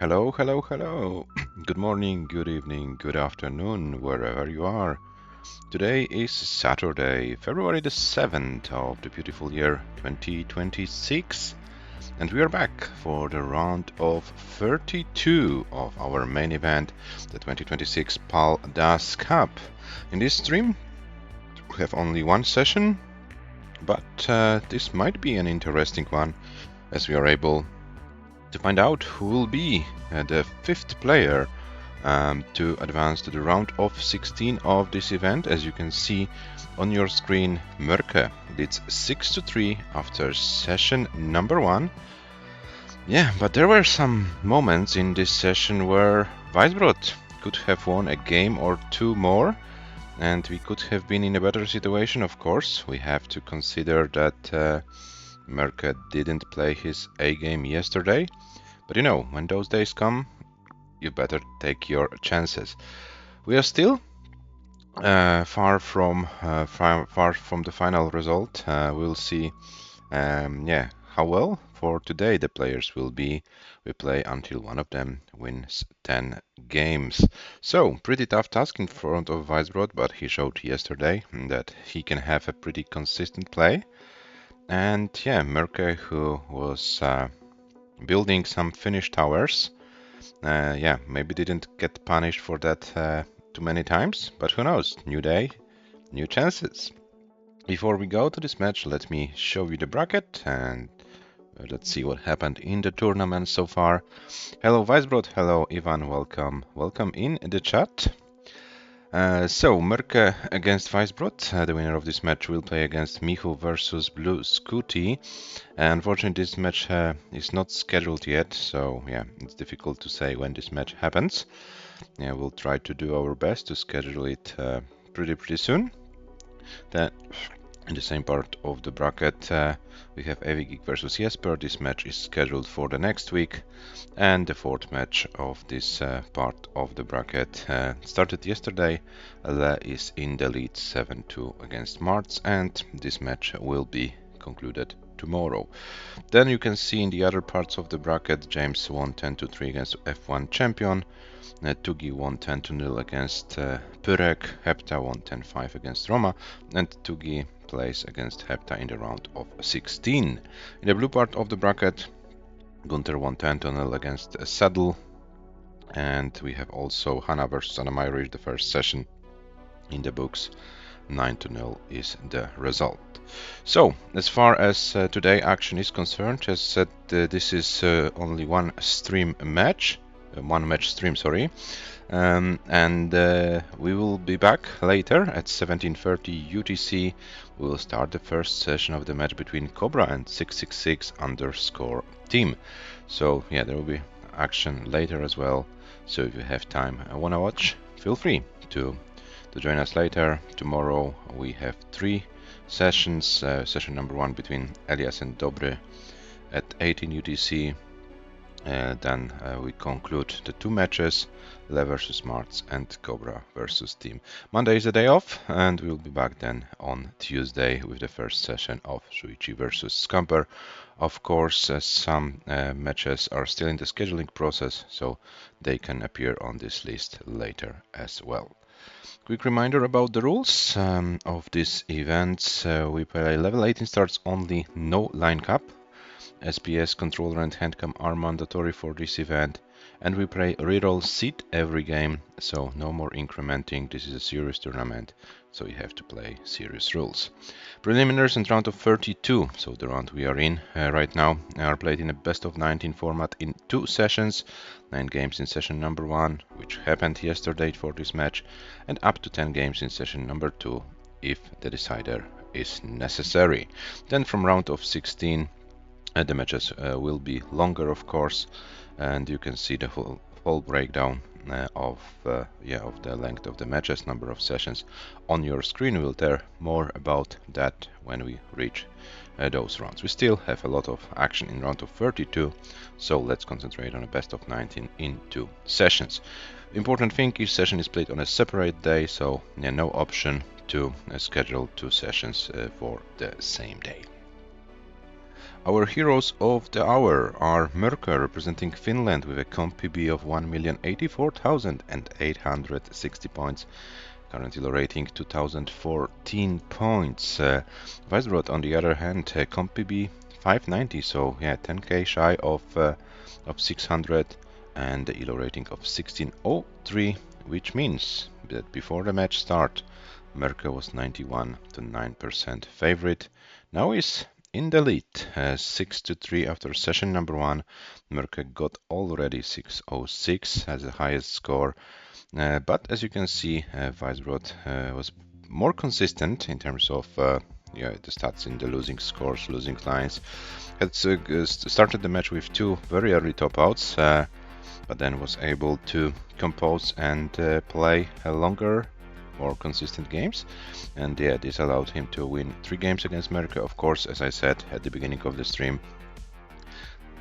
Hello, hello, hello. Good morning, good evening, good afternoon, wherever you are. Today is Saturday, February the 7th of the beautiful year 2026, and we are back for the round of 32 of our main event, the 2026 Pal Das Cup. In this stream, we have only one session, but this might be an interesting one as we are able to find out who will be the fifth player to advance to the round of 16 of this event. As you can see on your screen, MÖRKÖS leads 6-3 after session number 1. Yeah, but there were some moments in this session where WEISBROT could have won a game or two more, and we could have been in a better situation. Of course, we have to consider that MÖRKÖS didn't play his A game yesterday, but you know, when those days come, you better take your chances. We are still far from the final result. We'll see, how well for today the players will be. We play until one of them wins 10 games. So pretty tough task in front of WEISBROT, but he showed yesterday that he can have a pretty consistent play. And yeah, MÖRKÖS, who was building some Finnish towers, maybe didn't get punished for that too many times, but who knows? New day, new chances. Before we go to this match, let me show you the bracket and let's see what happened in the tournament so far. Hello WEISBROT, hello Ivan, welcome in the chat. So MÖRKÖS against WEISBROT. The winner of this match will play against Michu versus Blue Scooty. Unfortunately, this match is not scheduled yet, so yeah, it's difficult to say when this match happens. Yeah, we'll try to do our best to schedule it pretty soon. Then in the same part of the bracket, we have Geek versus Jesper. This match is scheduled for the next week. And the fourth match of this part of the bracket started yesterday. Le is in the lead 7-2 against Martz, and this match will be concluded tomorrow. Then you can see in the other parts of the bracket, James won 10-3 against F1 champion. Tugi won 10-0 against Pyrek, Hepta won 10-5 against Roma, and Tugi plays against Hepta in the round of 16. In the blue part of the bracket, Gunther won 10-0 against Saddle, and we have also Hanna versus Anna the first session in the books. 9-0 is the result. So, as far as today action is concerned, as said, this is only one match stream, sorry. And we will be back later at 17:30 UTC. We will start the first session of the match between Cobra and 666_team. So yeah, there will be action later as well. So if you have time and wanna watch, feel free to join us later. Tomorrow we have 3 sessions. Session number 1 between Elias and Dobry at 18 UTC. Then we conclude the 2 matches, Le versus Martz and Cobra versus Team. Monday is a day off, and we'll be back then on Tuesday with the first session of Shuichi versus Scamper. Of course, some matches are still in the scheduling process, so they can appear on this list later as well. Quick reminder about the rules of this event. We play level 18 starts only, no line cap. SPS, controller and handcam are mandatory for this event, and we play reroll seat every game, so no more incrementing. This is a serious tournament, so you have to play serious rules. Preliminaries and round of 32, so the round we are in right now, are played in a best of 19 format in 2 sessions, 9 games in session number 1, which happened yesterday for this match, and up to 10 games in session number 2 if the decider is necessary. Then from round of 16, the matches will be longer, of course, and you can see the whole breakdown of the length of the matches, number of sessions on your screen. We'll tell more about that when we reach those rounds. We still have a lot of action in round of 32, so let's concentrate on a best of 19 in 2 sessions. Important thing, each session is played on a separate day, so no option to schedule 2 sessions for the same day. Our heroes of the hour are MÖRKÖS, representing Finland with a comp PB of 1,084,860 points. Currently rating 2014 points. WEISBROT on the other hand, comp PB 590, so yeah, 10k shy of 600, and the ELO rating of 1603, which means that before the match start, MÖRKÖS was 91.9% favorite. Now is in the lead, 6-3 after session number 1. MÖRKÖS got already 606 as the highest score. But as you can see, WEISBROT was more consistent in terms of the stats in the losing scores, losing lines. Had started the match with 2 very early top outs, but then was able to compose and play longer, more consistent games. And yeah, this allowed him to win 3 games against MÖRKÖS. Of course, as I said at the beginning of the stream,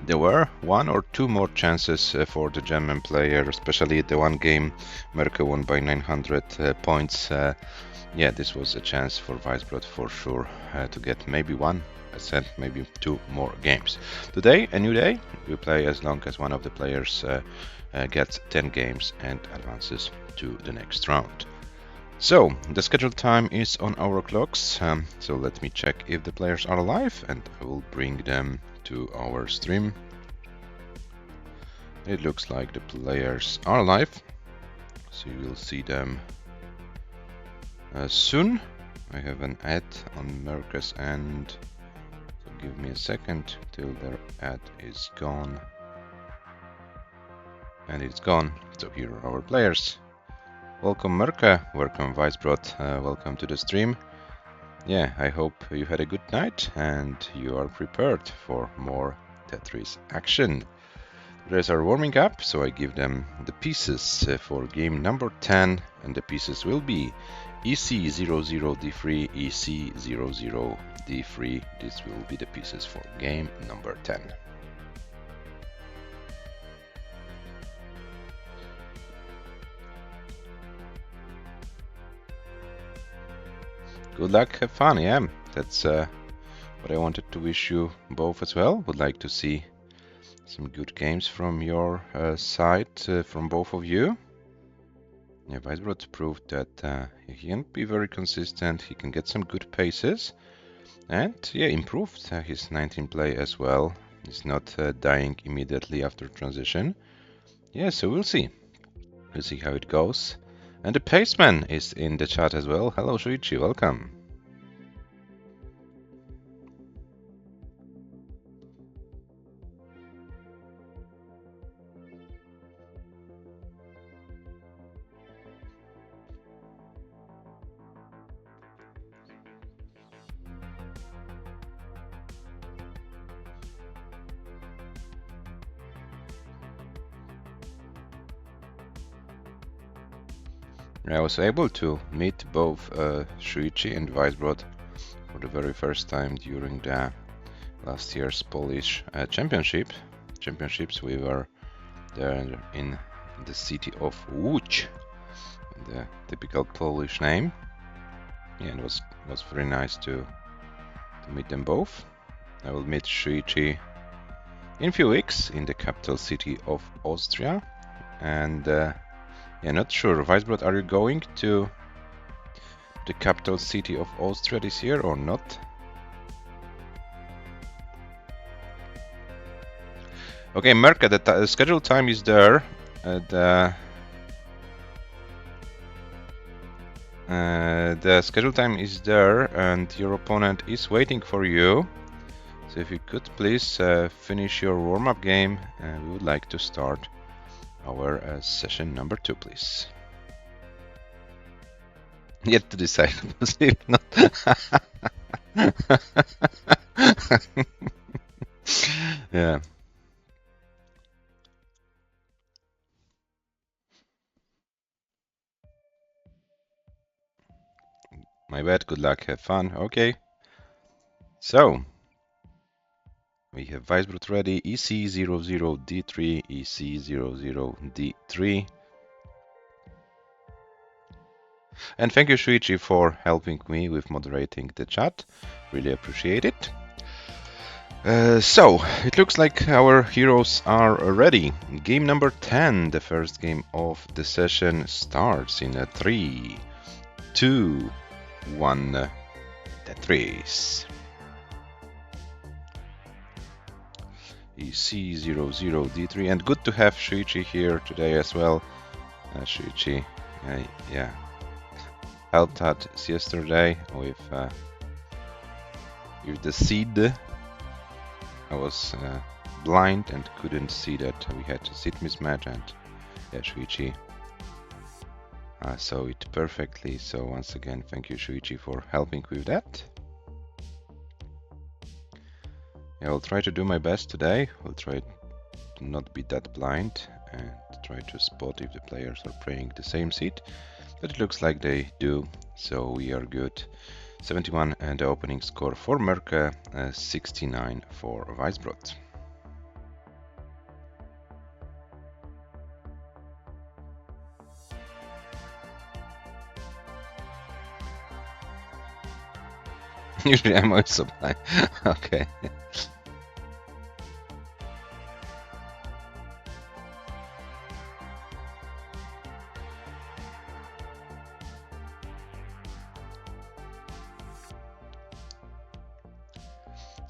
there were 1 or 2 more chances for the German player, especially the one game MÖRKÖS won by 900 points. Yeah, this was a chance for WEISBROT for sure to get maybe 1, as said, maybe 2 more games. Today, a new day. We play as long as one of the players gets 10 games and advances to the next round. So, the scheduled time is on our clocks, so let me check if the players are alive and I will bring them to our stream. It looks like the players are alive, so you will see them soon. I have an ad on MÖRKÖS, and so give me a second till their ad is gone. And it's gone, so here are our players. Welcome MÖRKÖS, welcome WEISBROT, welcome to the stream. Yeah, I hope you had a good night and you are prepared for more Tetris action. Players are warming up, so I give them the pieces for game number 10, and the pieces will be EC00D3, EC00D3. This will be the pieces for game number 10. Good luck, have fun, yeah, that's what I wanted to wish you both as well. Would like to see some good games from your side, from both of you. Yeah, WEISBROT proved that he can be very consistent, he can get some good paces, and yeah, improved his 19 play as well. He's not dying immediately after transition. Yeah, so we'll see. We'll see how it goes. And the Paceman is in the chat as well. Hello Shuichi, welcome. I was able to meet both Shuichi and WEISBROT for the very first time during the last year's Polish championships. We were there in the city of Łódź, the typical Polish name. Yeah, it was very nice to meet them both. I will meet Shuichi in a few weeks in the capital city of Austria, and yeah, not sure. WEISBROT, are you going to the capital city of Austria this year or not? Okay, MÖRKÖS, the scheduled time is there. The scheduled time is there, and your opponent is waiting for you. So if you could please finish your warm-up game, we would like to start our session number 2, please. Yet to decide, if not. Yeah. My bad, good luck, have fun. Okay. So, we have WEISBROT ready, EC00D3, EC00D3. And thank you, Shuichi, for helping me with moderating the chat. Really appreciate it. So, it looks like our heroes are ready. Game number 10, the first game of the session, starts in a 3, 2, 1, Tetris. C00 D3, and good to have Shuichi here today as well. Shuichi, yeah, helped us yesterday with the seed. I was blind and couldn't see that we had a seed mismatch, and yeah, Shuichi saw it perfectly. So once again, thank you, Shuichi, for helping with that. Yeah, I'll try to do my best today. I'll try to not be that blind and try to spot if the players are playing the same seed. But it looks like they do, so we are good. 71 and the opening score for MÖRKÖS, 69 for WEISBROT. Usually ammo supply. Okay.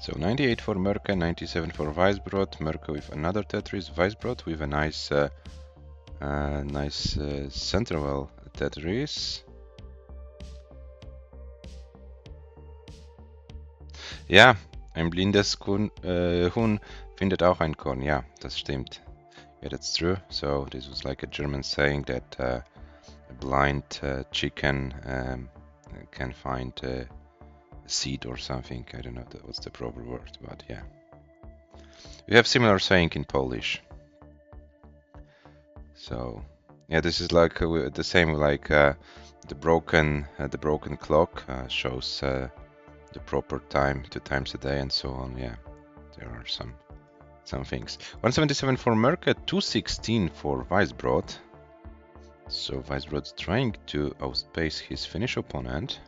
So 98 for MÖRKÖS, 97 for WEISBROT. MÖRKÖS with another Tetris, WEISBROT with a nice Centerwell Tetris. Ja, ein blindes Huhn findet auch ein Korn. Ja, das stimmt. Yeah, that's true. So this was like a German saying that a blind chicken can find a seed or something. I don't know what's the proper word, but yeah. We have similar saying in Polish. So yeah, this is like the same like the broken clock shows the proper time 2 times a day and so on. Yeah, there are some things. 177 for MÖRKÖS, 216 for WEISBROT. So WEISBROT's trying to outpace his Finnish opponent.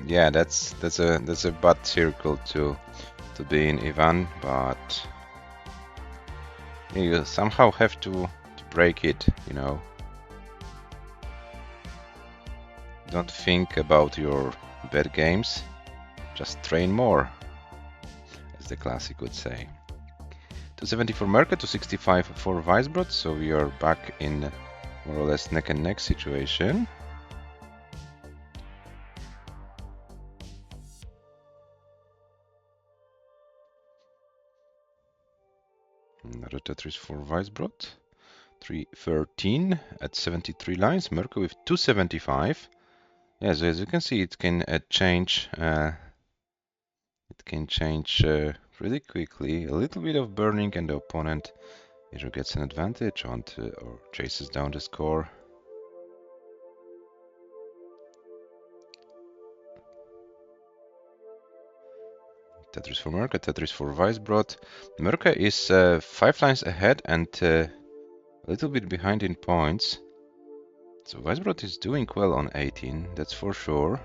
Yeah, that's a bad circle to be in, Ivan, but you somehow have to break it, you know. Don't think about your bad games, just train more, as the classic would say. 270 for MÖRKÖS, 265 for WEISBROT, so we are back in more or less neck and neck situation. Another Tetris for WEISBROT. 313 at 73 lines. MÖRKÖS with 275. Yeah, so as you can see, it can change. It can change pretty quickly. A little bit of burning, and the opponent either gets an advantage or chases down the score. Tetris for MÖRKÖS, Tetris for WEISBROT. MÖRKÖS is 5 lines ahead and a little bit behind in points. So WEISBROT is doing well on 18, that's for sure.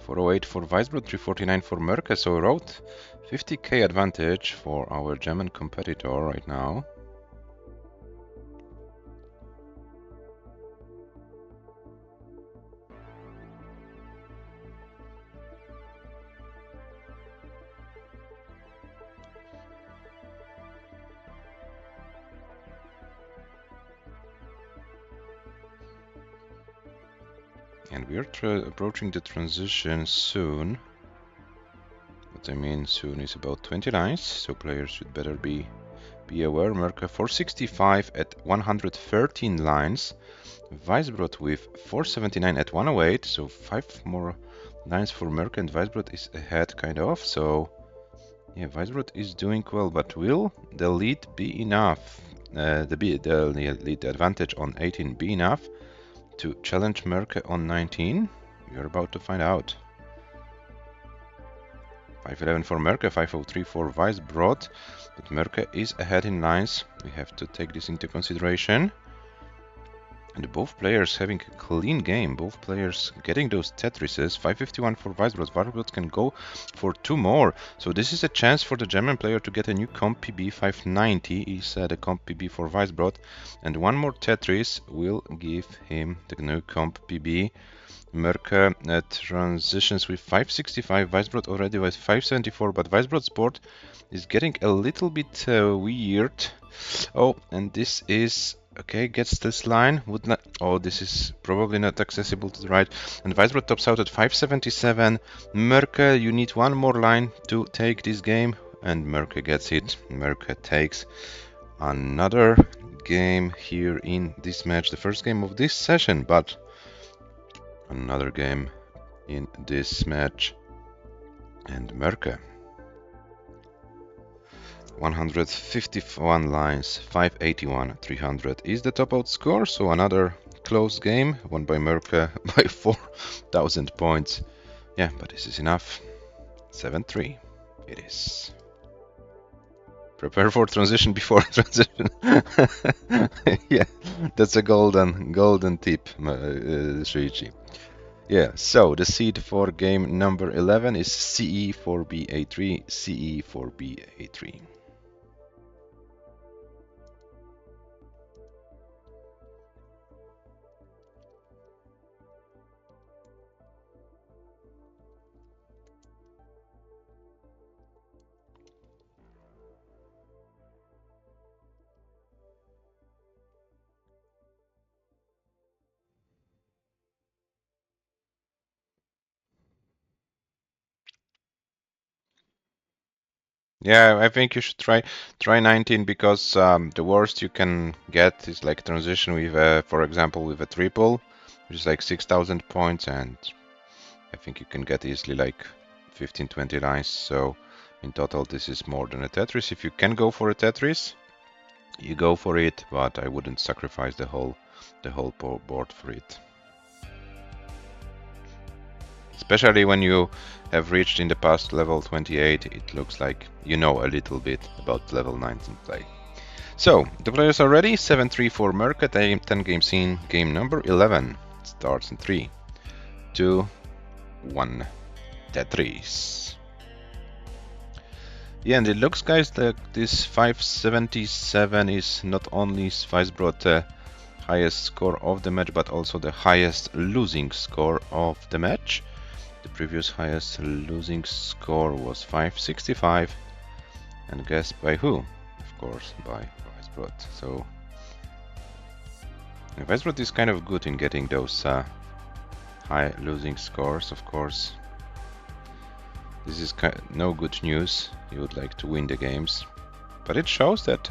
.408 for WEISBROT, 349 for MÖRKÖS, so wrote 50k advantage for our German competitor right now. And we are approaching the transition soon. What I mean soon is about 20 lines, so players should better be aware. MÖRKÖS 465 at 113 lines. WEISBROT with 479 at 108, so 5 more lines for MÖRKÖS, and WEISBROT is ahead kind of. So yeah, WEISBROT is doing well, but will the lead be enough? The lead advantage on 18 be enough to challenge MÖRKÖS on 19? We are about to find out. 511 for Mörkö, 503 for WEISBROT, but Mörkö is ahead in lines. We have to take this into consideration. And both players having a clean game, both players getting those Tetrises. 551 for WEISBROT. WEISBROT can go for 2 more. So this is a chance for the German player to get a new comp PB. 590 is the comp PB for WEISBROT. And 1 more Tetris will give him the new comp PB. Mörkö transitions with 565. WEISBROT already with 574, but WEISBROT's board is getting a little bit weird. Oh, and this is... Okay, gets this line, would not... Oh, this is probably not accessible to the right. And WEISBROT tops out at 577. Mörkö, you need 1 more line to take this game. And Mörkö gets it. Mörkö takes another game here in this match. The first game of this session, but another game in this match. And Mörkö. 151 lines, 581, 300 is the top out score, so another close game, won by Mörkö by 4,000 points. Yeah, but this is enough. 7-3 it is. Prepare for transition before transition. Yeah, that's a golden tip, Shuichi. Yeah, so the seed for game number 11 is CE4BA3, CE4BA3. Yeah, I think you should try 19 because the worst you can get is like transition with, for example, with a triple, which is like 6,000 points, and I think you can get easily like 15-20 lines. So in total, this is more than a Tetris. If you can go for a Tetris, you go for it, but I wouldn't sacrifice the whole board for it. Especially when you have reached in the past level 28, it looks like you know a little bit about level 19 play. So, the players are ready. 7-3 for Mörkö, 10 games in. Game number 11 starts in 3, 2, 1. Tetris. Yeah, and it looks, guys, like this 577 is not only WEISBROT highest score of the match, but also the highest losing score of the match. The previous highest losing score was 565, and guess by who? Of course, by WEISBROT. So WEISBROT is kind of good in getting those high losing scores. Of course, this is no good news. You would like to win the games, but it shows that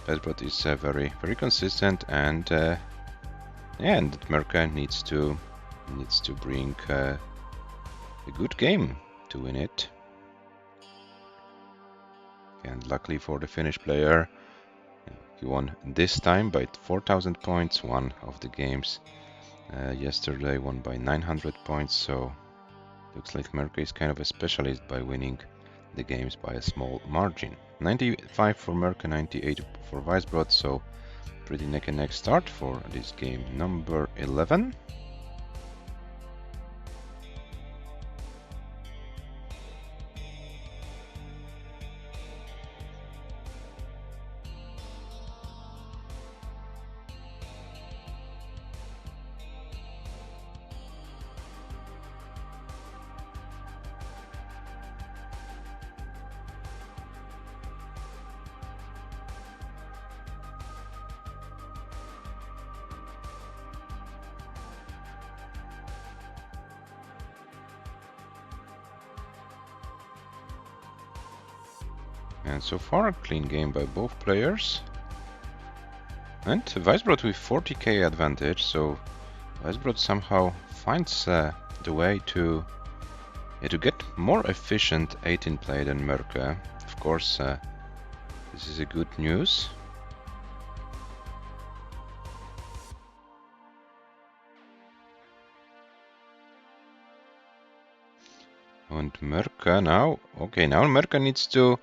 WEISBROT is very consistent, and yeah, and that Mörkö needs to bring a good game to win it. And luckily for the Finnish player, he won this time by 4,000 points. One of the games yesterday won by 900 points, so looks like Mörkö is kind of a specialist by winning the games by a small margin. 95 for Mörkö, 98 for WEISBROT, so pretty neck and neck start for this game number 11. And so far a clean game by both players. And WEISBROT with 40k advantage, so WEISBROT somehow finds the way to get more efficient 18 play than Mörkö. Of course, this is a good news. And Mörkö now. Okay, now Mörkö needs to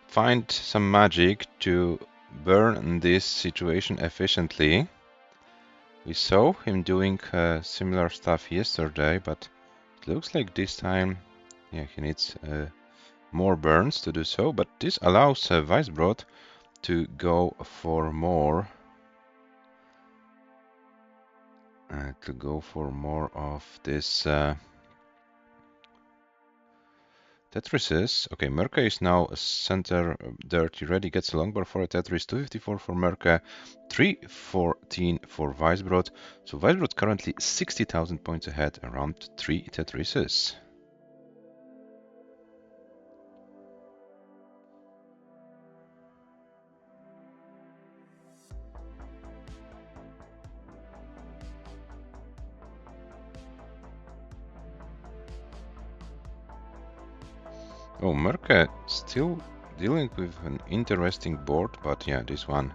find some magic to burn this situation efficiently. We saw him doing similar stuff yesterday, but it looks like this time, yeah, he needs more burns to do so. But this allows WEISBROT to go for more. Of this Tetrises. Okay, Mörkö is now a center dirty ready, gets a longbar for a Tetris, 254 for Mörkö, 314 for WEISBROT. So WEISBROT currently 60,000 points ahead, around 3 Tetrises. Oh, Mörkö still dealing with an interesting board, but yeah, this one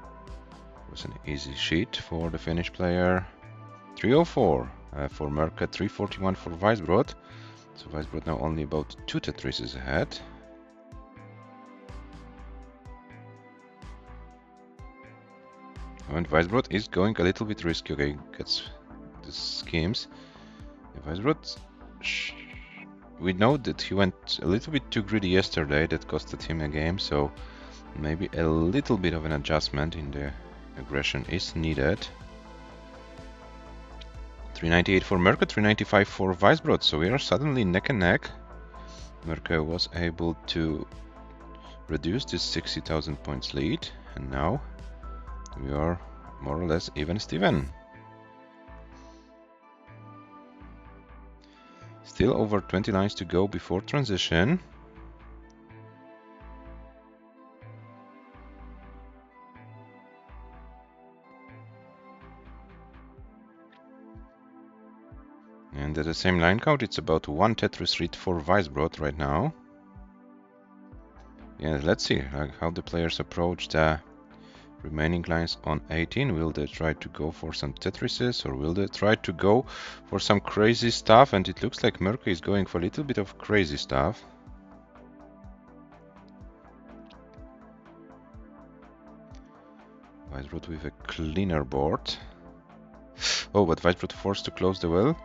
was an easy sheet for the Finnish player. 304 for Mörkö, 341 for WEISBROT. So WEISBROT now only about 2 Tetrises ahead. And WEISBROT is going a little bit risky. Okay, gets the schemes. WEISBROT, we know that he went a little bit too greedy yesterday. That costed him a game, so maybe a little bit of an adjustment in the aggression is needed. 398 for Mörkö, 395 for WEISBROT. So we are suddenly neck and neck. Mörkö was able to reduce this 60,000 points lead, and now we are more or less even Steven. Still over 20 lines to go before transition. And at the same line count, it's about 1 Tetris read for WEISBROT right now. Yeah, let's see how the players approach the remaining lines on 18. Will they try to go for some Tetrises, or will they try to go for some crazy stuff? And it looks like Mörkö is going for a little bit of crazy stuff. WEISBROT with a cleaner board. Oh, but WEISBROT forced to close the well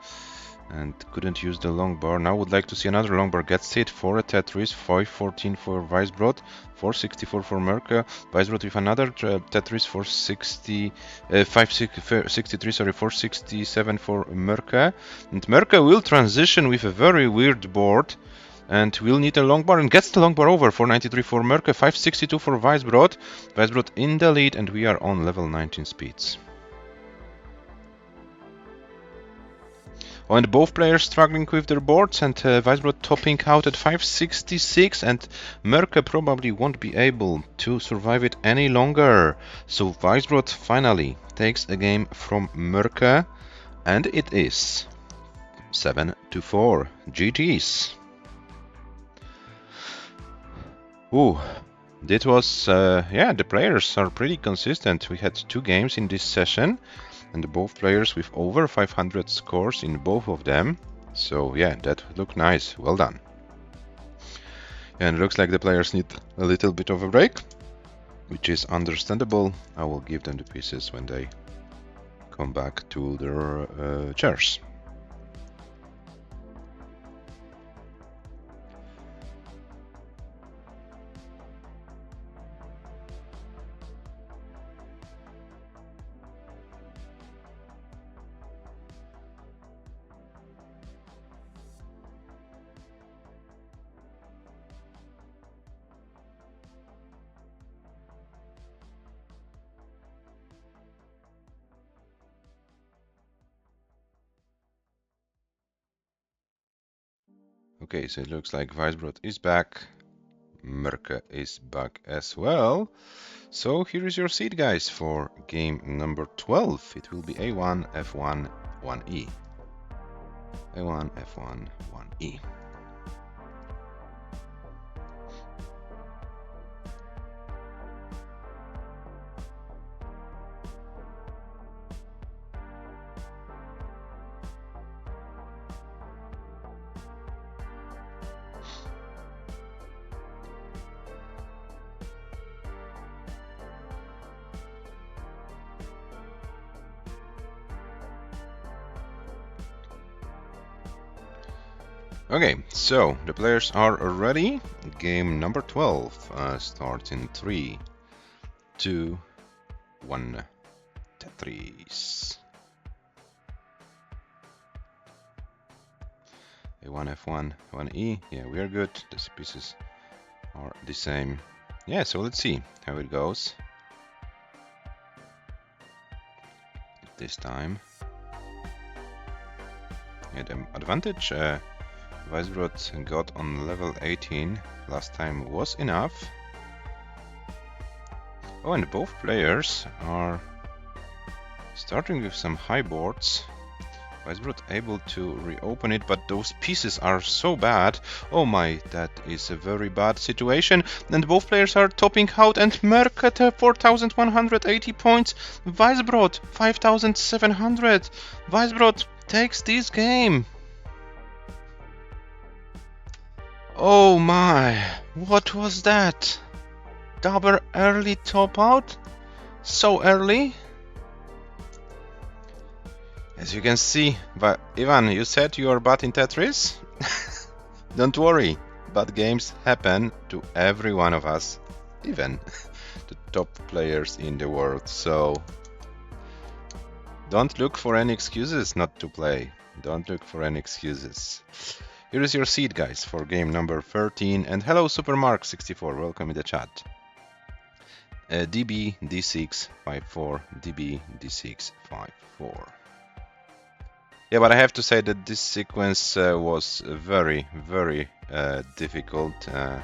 and couldn't use the long bar. Now would like to see another long bar. Gets it for a Tetris. 514 for WEISBROT, 464 for Mörkö. WEISBROT with another Tetris for 563, sorry, 467 for Mörkö. And Mörkö will transition with a very weird board, and we'll need a long bar, and gets the long bar over. 493 for Mörkö, 562 for WEISBROT. WEISBROT in the lead, and we are on level 19 speeds. And both players struggling with their boards, and WEISBROT topping out at 566, and Mörkö probably won't be able to survive it any longer. So WEISBROT finally takes a game from Mörkö, and it is 7-4. GG's. Ooh, that was, yeah, the players are pretty consistent. We had 2 games in this session, and both players with over 500 scores in both of them. So yeah, that looked nice. Well done. And it looks like the players need a little bit of a break, which is understandable. I will give them the pieces when they come back to their chairs. Okay, so it looks like WEISBROT is back. Mörkö is back as well. So here is your seed, guys, for game number 12. It will be A1, F1, 1E. A1, F1, 1E. Okay, so the players are ready. Game number 12 starts in 3, 2, 1. Tetris. A1, F1, 1E. Yeah, we are good. The pieces are the same. Yeah, so let's see how it goes this time. Yeah, the advantage WEISBROT got on level 18 last time was enough. Oh, and both players are starting with some high boards. WEISBROT able to reopen it, but those pieces are so bad. Oh my, that is a very bad situation. And both players are topping out, and MÖRKÖS at 4,180 points. WEISBROT 5,700. WEISBROT takes this game. Oh my, what was that? Double early top out? So early? As you can see, but Ivan, you said you are bad in Tetris? Don't worry, bad games happen to every one of us, even the top players in the world, so don't look for any excuses not to play. Don't look for any excuses. Here is your seed, guys, for game number 13, and hello Supermark64, welcome in the chat. DB D6 54, DB D6 54. Yeah, but I have to say that this sequence was very, very difficult. There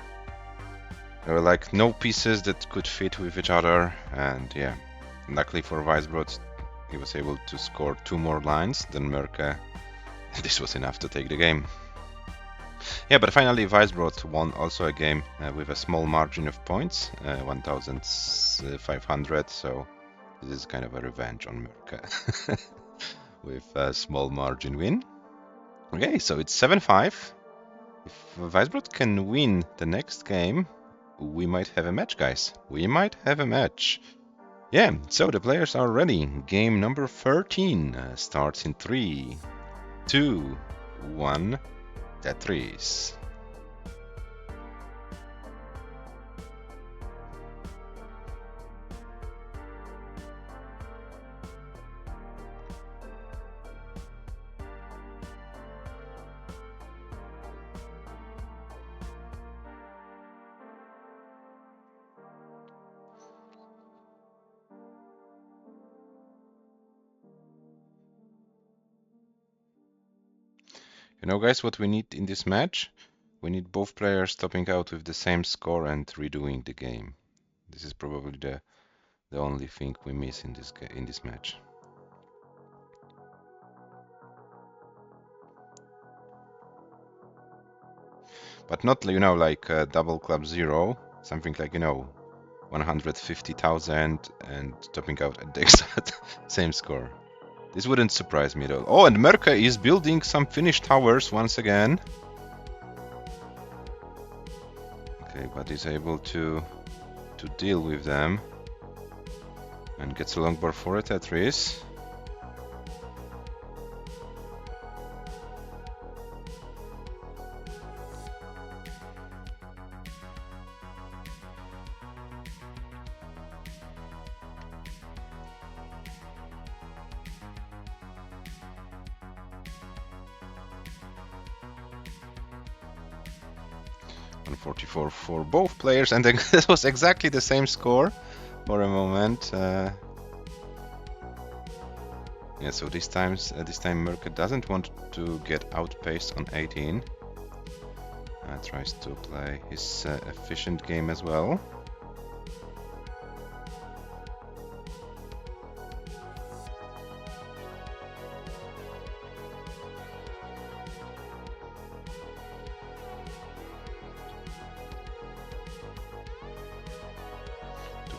were like no pieces that could fit with each other, and yeah, luckily for WEISBROT, he was able to score 2 more lines than MÖRKÖS. This was enough to take the game. Yeah, but finally WEISBROT won also a game with a small margin of points, 1,500. So this is kind of a revenge on MÖRKÖS. With a small margin win. Okay, so it's 7-5. If WEISBROT can win the next game, we might have a match, guys. We might have a match. Yeah, so the players are ready. Game number 13 starts in 3, 2, 1, Tetris. You know, guys, what we need in this match? We need both players topping out with the same score and redoing the game. This is probably the only thing we miss in this match. But not, you know, like double club 0, something like, you know, 150,000 and topping out at the exact same score. This wouldn't surprise me at all. Oh, and MÖRKÖS is building some Finnish towers once again. Okay, but is able to deal with them and gets a longboard for a Tetris. For both players, and it was exactly the same score for a moment. Yeah, so this time MÖRKÖS doesn't want to get outpaced on 18. Tries to play his efficient game as well.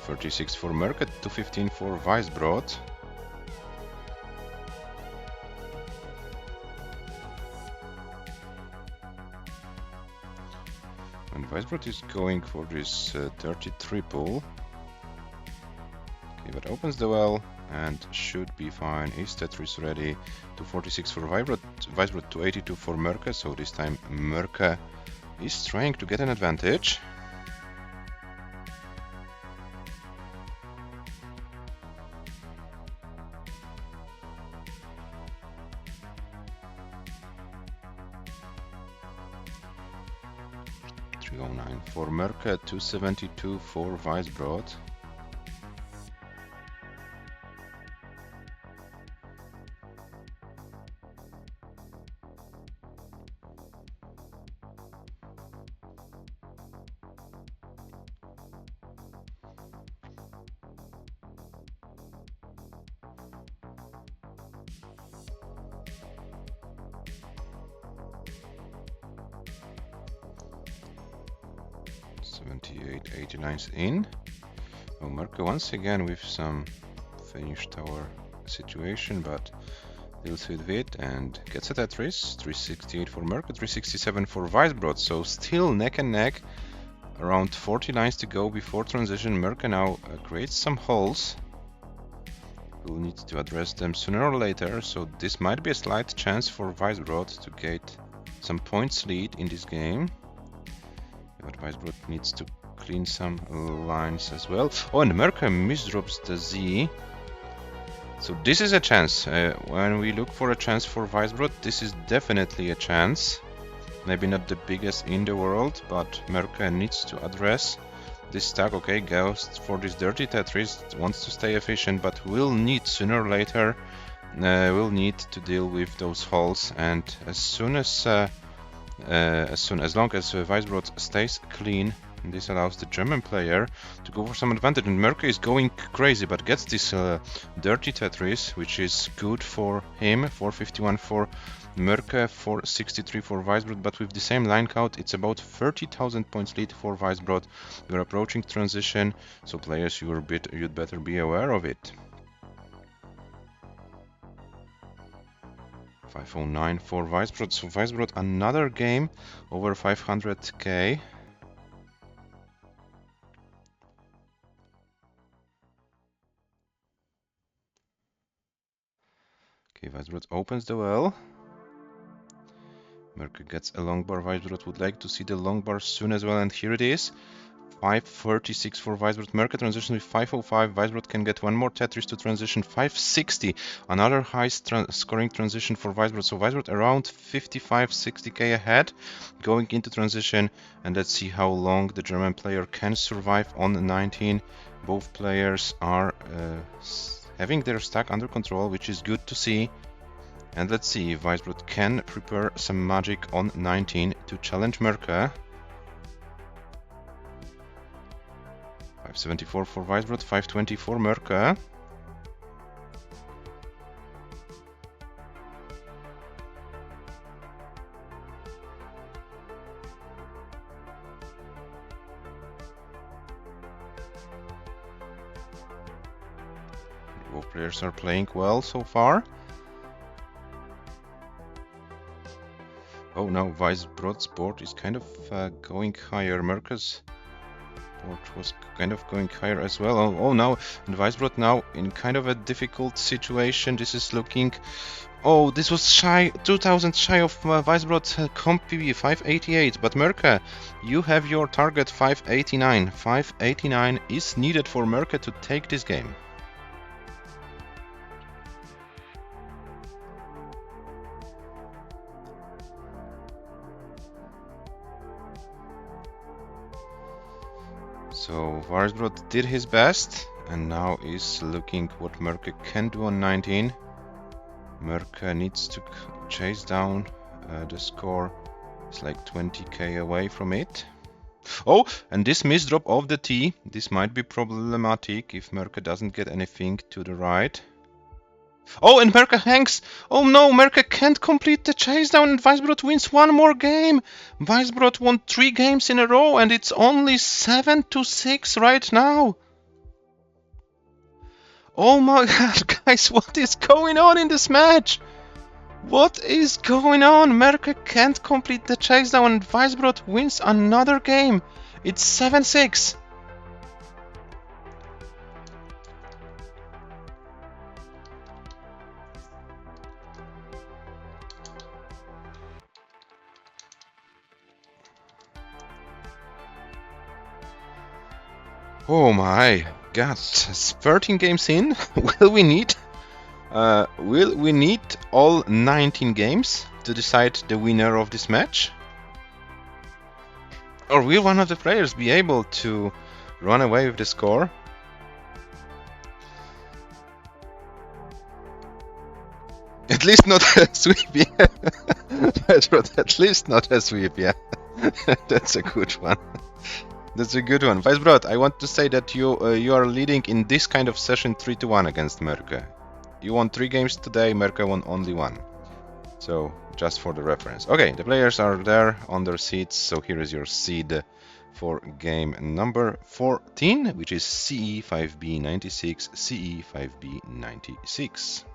.36 for MÖRKÖS, 215 for WEISBROT. And WEISBROT is going for this 30 triple. Okay, but opens the well, and should be fine. Is Tetris ready? 246 for WEISBROT, 282 for MÖRKÖS, so this time MÖRKÖS is trying to get an advantage. For MÖRKÖS, 272 for WEISBROT. $78.89 in. MÖRKÖS once again with some finished tower situation, but deals with it and gets a Tetris. 368 for MÖRKÖS, 367 for WEISBROT, so still neck and neck. Around 40 lines to go before transition. MÖRKÖS now creates some holes. We'll need to address them sooner or later, so this might be a slight chance for WEISBROT to get some points lead in this game. But WEISBROT needs to clean some lines as well. Oh, and MÖRKÖS misdrops the Z. So this is a chance. When we look for a chance for WEISBROT, this is definitely a chance. Maybe not the biggest in the world, but MÖRKÖS needs to address this stack. Okay, goes for this dirty Tetris, wants to stay efficient, but will need sooner or later, will need to deal with those holes. And as long as WEISBROT stays clean, this allows the German player to go for some advantage. And MÖRKÖS is going crazy, but gets this dirty Tetris, which is good for him. 451 for MÖRKÖS, 463 for WEISBROT, but with the same line count, it's about 30,000 points lead for WEISBROT. You're approaching transition, so players, you'd better be aware of it. 509 for WEISBROT, so WEISBROT another game over 500k. Okay, WEISBROT opens the well. MÖRKÖS gets a long bar. WEISBROT would like to see the long bar soon as well, and here it is. 536 for WEISBROT. MÖRKÖS transition with 505. WEISBROT can get one more Tetris to transition. 560. Another high scoring transition for WEISBROT. So WEISBROT around 55-60k ahead going into transition. And let's see how long the German player can survive on 19. Both players are having their stack under control, which is good to see. And let's see if WEISBROT can prepare some magic on 19 to challenge MÖRKÖS. 574 for WEISBROT, 520 for MÖRKÖS. Both players are playing well so far. Oh, now WEISBROT's board is kind of going higher. MÖRKÖS board was kind of going higher as well. Oh now, and WEISBROT now in kind of a difficult situation. This is looking... Oh, this was shy, 2000 shy of WEISBROT comp PB, 588. But MÖRKÖS, you have your target 589. 589 is needed for MÖRKÖS to take this game. So WEISBROT did his best and now is looking what MÖRKÖS can do on 19. MÖRKÖS needs to chase down the score. It's like 20k away from it. Oh, and this misdrop of the T, this might be problematic if MÖRKÖS doesn't get anything to the right. Oh, and MÖRKÖS hangs! Oh no, MÖRKÖS can't complete the chase down and WEISBROT wins one more game! WEISBROT won 3 games in a row and it's only 7-6 right now! Oh my god, guys, what is going on in this match? What is going on? MÖRKÖS can't complete the chase down and WEISBROT wins another game! It's 7-6! Oh my god, 13 games in? Will we need all 19 games to decide the winner of this match? Or will one of the players be able to run away with the score? At least not a sweep, yeah. At least not a sweep, yeah. That's a good one. That's a good one. WEISBROT, I want to say that you are leading in this kind of session 3-1 against MÖRKÖS. You won 3 games today, MÖRKÖS won only 1. So, just for the reference. Okay, the players are there on their seats, so here is your seed for game number 14, which is CE5B96, CE5B96.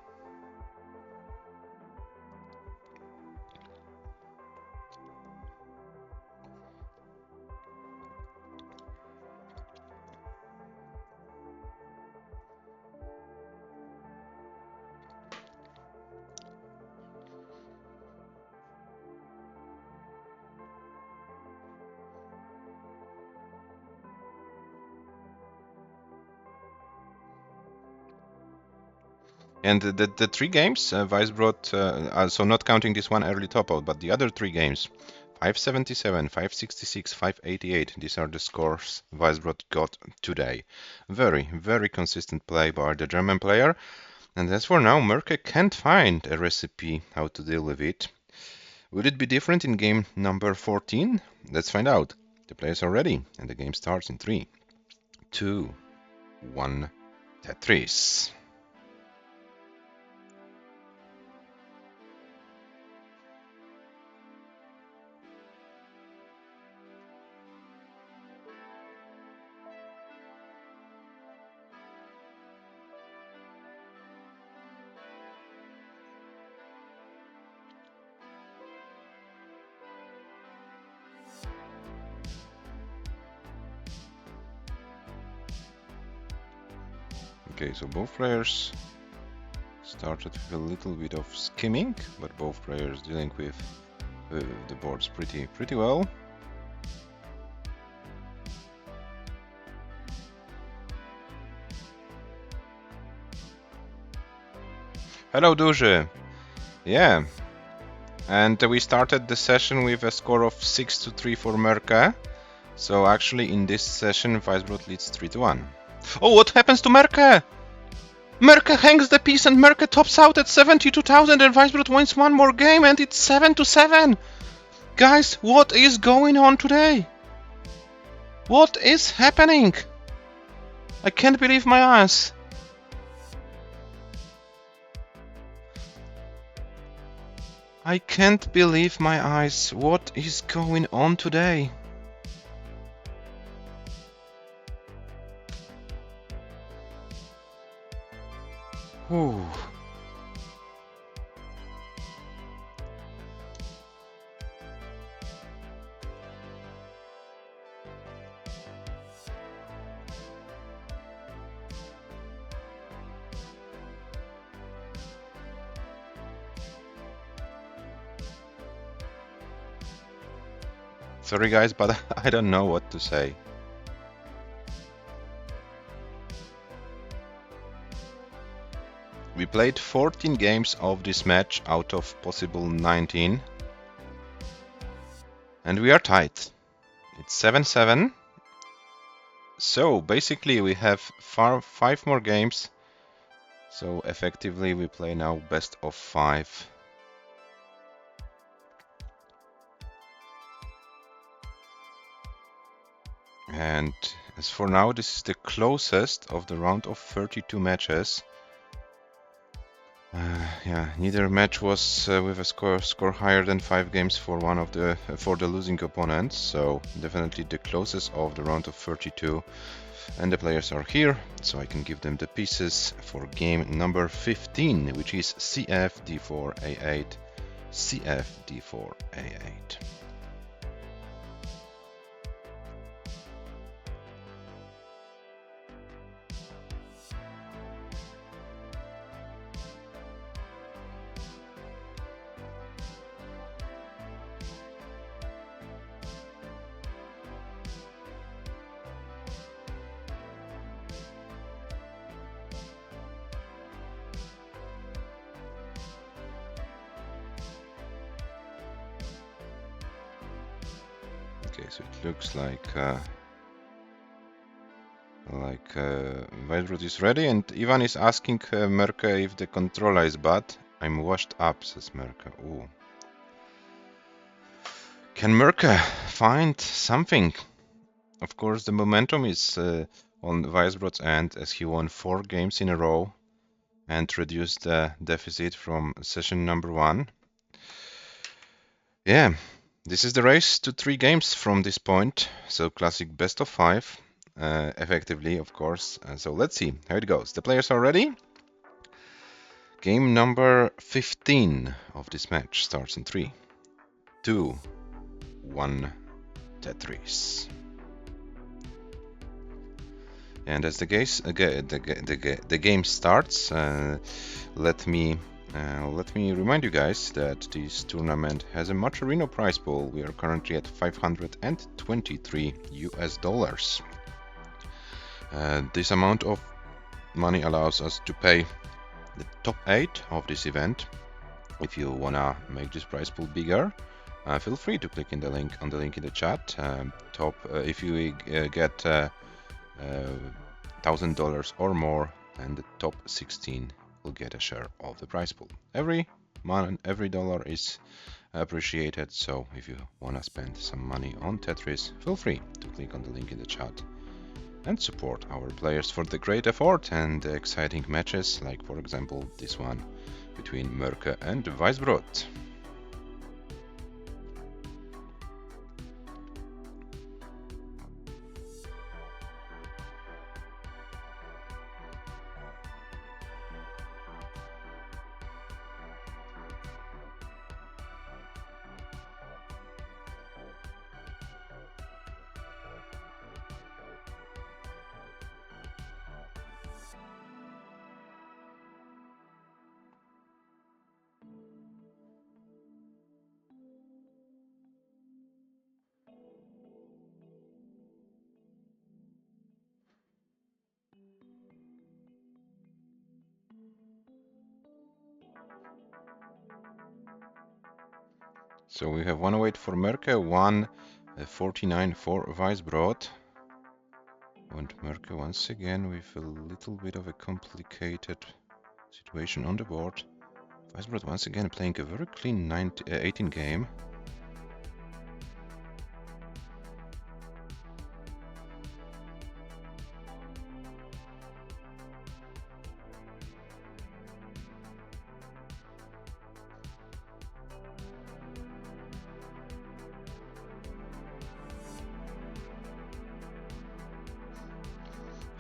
And the 3 games, WEISBROT, so not counting this one early top out, but the other 3 games, 577, 566, 588, these are the scores WEISBROT got today. Very, very consistent play by the German player. And as for now, MÖRKÖS can't find a recipe how to deal with it. Will it be different in game number 14? Let's find out. The players are ready, and the game starts in 3, 2, 1, Tetris. Okay, so both players started with a little bit of skimming, but both players dealing with the boards pretty well. Hello, Duży. Yeah, and we started the session with a score of 6-3 for MÖRKÖS. So actually, in this session, WEISBROT leads 3-1. Oh, what happens to MÖRKÖS? MÖRKÖS hangs the piece and MÖRKÖS tops out at 72,000 and WEISBROT wins one more game and it's 7-7. Guys, what is going on today? What is happening? I can't believe my eyes. I can't believe my eyes. What is going on today? Ooh. Sorry guys, but I don't know what to say. We played 14 games of this match out of possible 19. And we are tied. It's 7-7. So basically we have 5 more games. So effectively we play now best of 5. And as for now, this is the closest of the round of 32 matches. Yeah, neither match was with a score higher than 5 games for one of the losing opponents. So definitely the closest of the round of 32. And the players are here, so I can give them the pieces for game number 15, which is CF D4 A8, CF D4 A8. Okay, so it looks like WEISBROT is ready, and Ivan is asking Mörkö if the controller is bad. I'm washed up, says Mörkö. Ooh. Can Mörkö find something? Of course, the momentum is on WEISBROT's end, as he won 4 games in a row and reduced the deficit from session number 1. Yeah, this is the race to 3 games from this point, so classic best of 5, effectively, of course. So let's see how it goes. The players are ready. Game number 15 of this match starts in 3, 2, 1, Tetris. And as the game starts, let me remind you guys that this tournament has a Maturino prize pool. We are currently at $523 US. This amount of money allows us to pay the top 8 of this event. If you wanna make this prize pool bigger, feel free to click on the link in the chat. If you get $1,000 or more, and the top 16 will get a share of the prize pool. Every dollar is appreciated, so if you want to spend some money on Tetris, feel free to click on the link in the chat and support our players for the great effort and the exciting matches, like for example this one between Mörkö and WEISBROT. So we have 108 for Mörkö, 149 for WEISBROT. And Mörkö once again with a little bit of a complicated situation on the board. WEISBROT once again playing a very clean 18 game.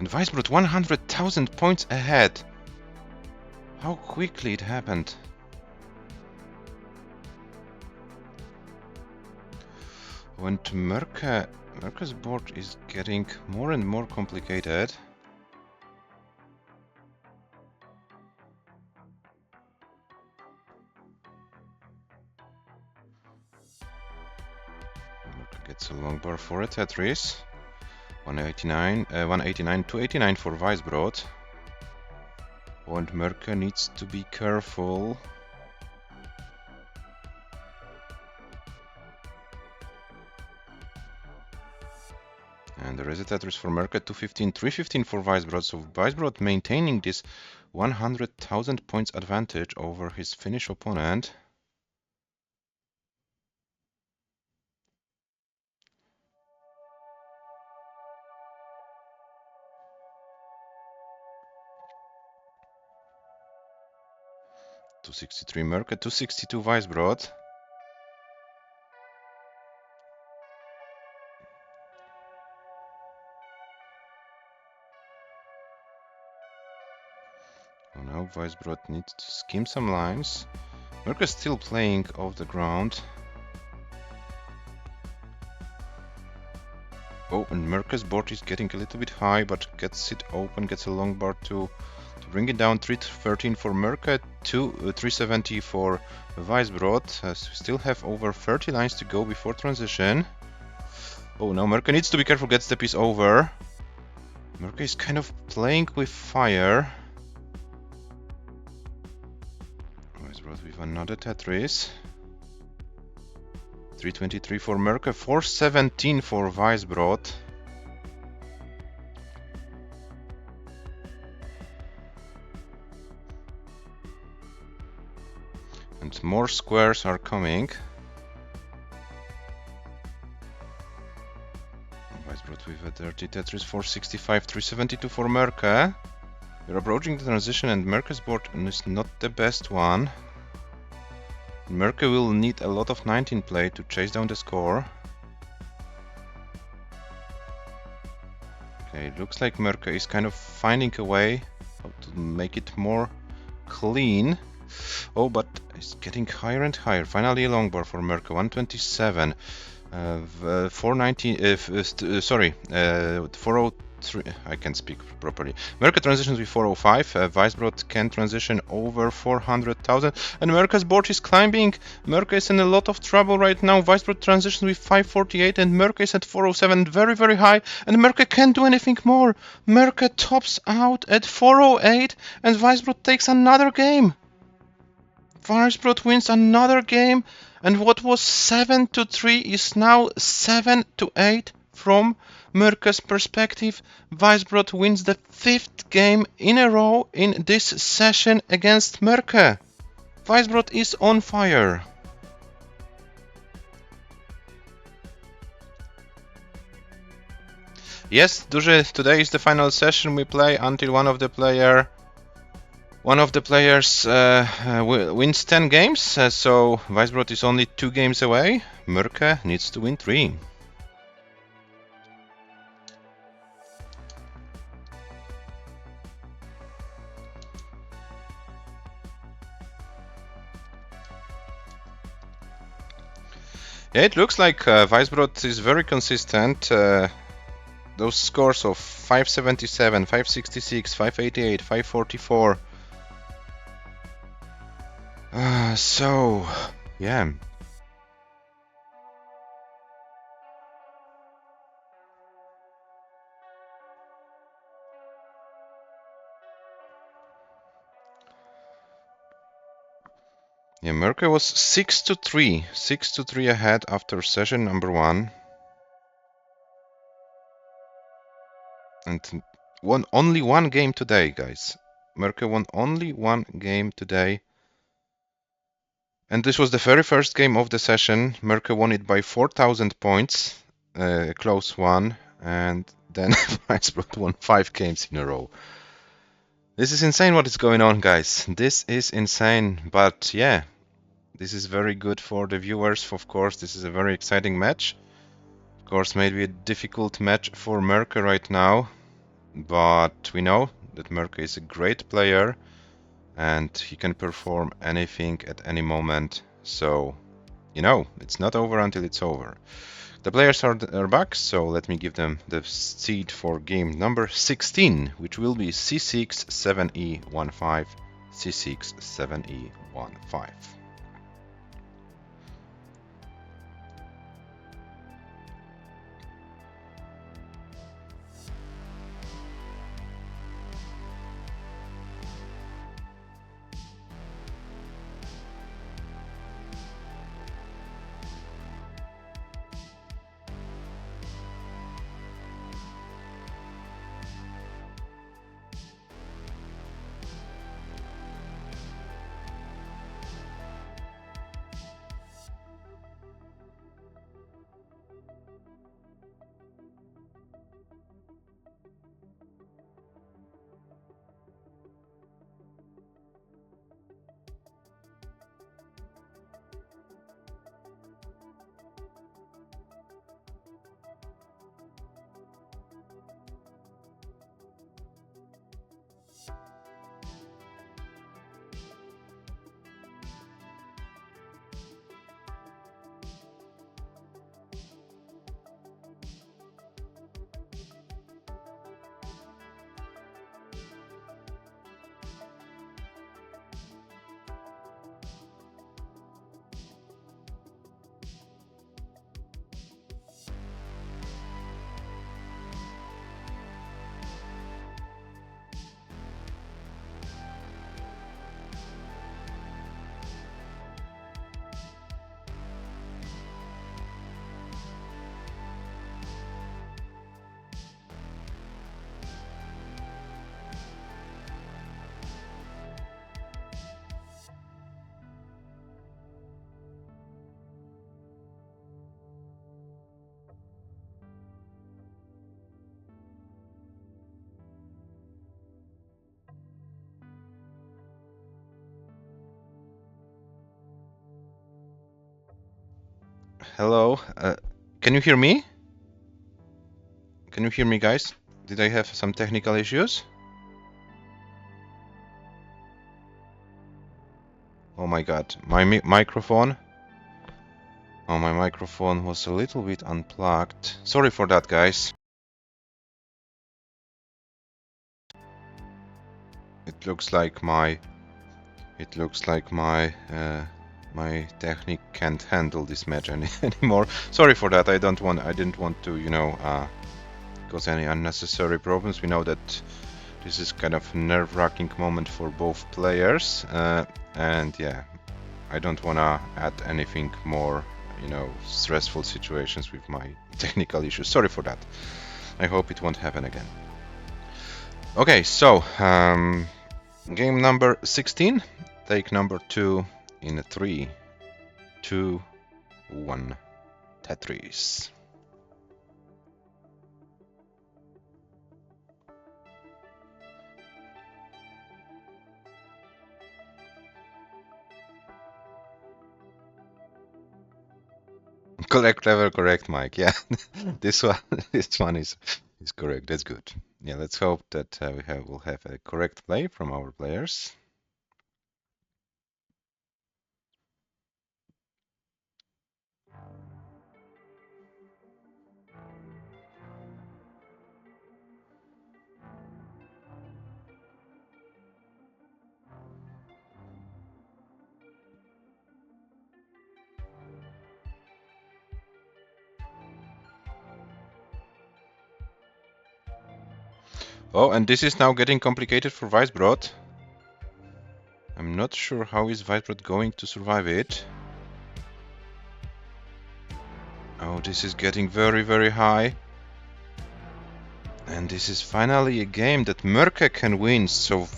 And WEISBROT 100,000 points ahead. How quickly it happened. When Mörkö's board is getting more and more complicated. Mörkö gets a long bar for a Tetris. 189, 289 for WEISBROT. And Mörkö needs to be careful. And there is a Tetris for Mörkö, 215, 315 for WEISBROT. So WEISBROT maintaining this 100,000 points advantage over his Finnish opponent. $263 Mörkö, $262 WEISBROT. Oh, now WEISBROT needs to skim some lines. Mörkö still playing off the ground. Oh, and Mörkö's board is getting a little bit high, but gets it open, gets a long bar to bring it down. 313 for Mörkö, 370 for WEISBROT. Still have over 30 lines to go before transition. Oh, now Mörkö needs to be careful, gets the piece over. Mörkö is kind of playing with fire. WEISBROT with another Tetris. 323 for MÖRKÖ, 417 for WEISBROT. And more squares are coming. WEISBROT with a dirty Tetris, 465, 372 for MÖRKÖ. We're approaching the transition and MÖRKÖ's board is not the best one. MÖRKÖ will need a lot of 19 play to chase down the score. Okay, it looks like MÖRKÖ is kind of finding a way how to make it more clean. Oh, but it's getting higher and higher. Finally a long bar for MÖRKÖ, 127. 490, sorry, 403, I can speak properly. MÖRKÖ transitions with 405, WEISBROT can transition over 400,000, and MÖRKÖ's board is climbing. MÖRKÖ is in a lot of trouble right now. WEISBROT transitions with 548, and MÖRKÖ is at 407, very, very high, and MÖRKÖ can't do anything more. MÖRKÖ tops out at 408, and WEISBROT takes another game. WEISBROT wins another game, and what was 7-3 is now 7-8 from MÖRKÖ's perspective. WEISBROT wins the 5th game in a row in this session against MÖRKÖ. WEISBROT is on fire. Yes, Duży, today is the final session. We play until one of the players wins 10 games, so WEISBROT is only 2 games away. MÖRKÖ needs to win 3. Yeah, it looks like WEISBROT is very consistent. Those scores of 577, 566, 588, 544. So, yeah. Yeah, MÖRKÖ was 6-3 ahead after session number 1. And won only 1 game today, guys. MÖRKÖ won only 1 game today. And this was the very first game of the session. MÖRKÖ won it by 4,000 points, a close one, and then WEISBROT won 5 games in a row. This is insane what is going on, guys. This is insane, but yeah, this is very good for the viewers. Of course, this is a very exciting match. Of course, maybe a difficult match for MÖRKÖ right now, but we know that MÖRKÖ is a great player and he can perform anything at any moment. So, you know, it's not over until it's over. The players are back, so let me give them the seed for game number 16, which will be c6, 7e, 1-5, c6, 7e, 1-5. Hello. Can you hear me? Can you hear me, guys? Did I have some technical issues? Oh my god, my microphone. Oh, my microphone was a little bit unplugged. Sorry for that, guys. It looks like my my technique can't handle this match anymore. Sorry for that. I didn't want to, you know, cause any unnecessary problems. We know that this is kind of nerve-wracking moment for both players, and yeah, I don't wanna add anything more, you know, stressful situations with my technical issues. Sorry for that. I hope it won't happen again. Okay, so game number 16, take number 2 in 3, 2, 1, Tetris. Correct level, correct Mike. Yeah, this one is correct. That's good. Yeah, let's hope that we'll have a correct play from our players. Oh, and this is now getting complicated for WEISBROT. I'm not sure how is WEISBROT going to survive it. Oh, this is getting very, very high. And this is finally a game that MÖRKÖS can win, so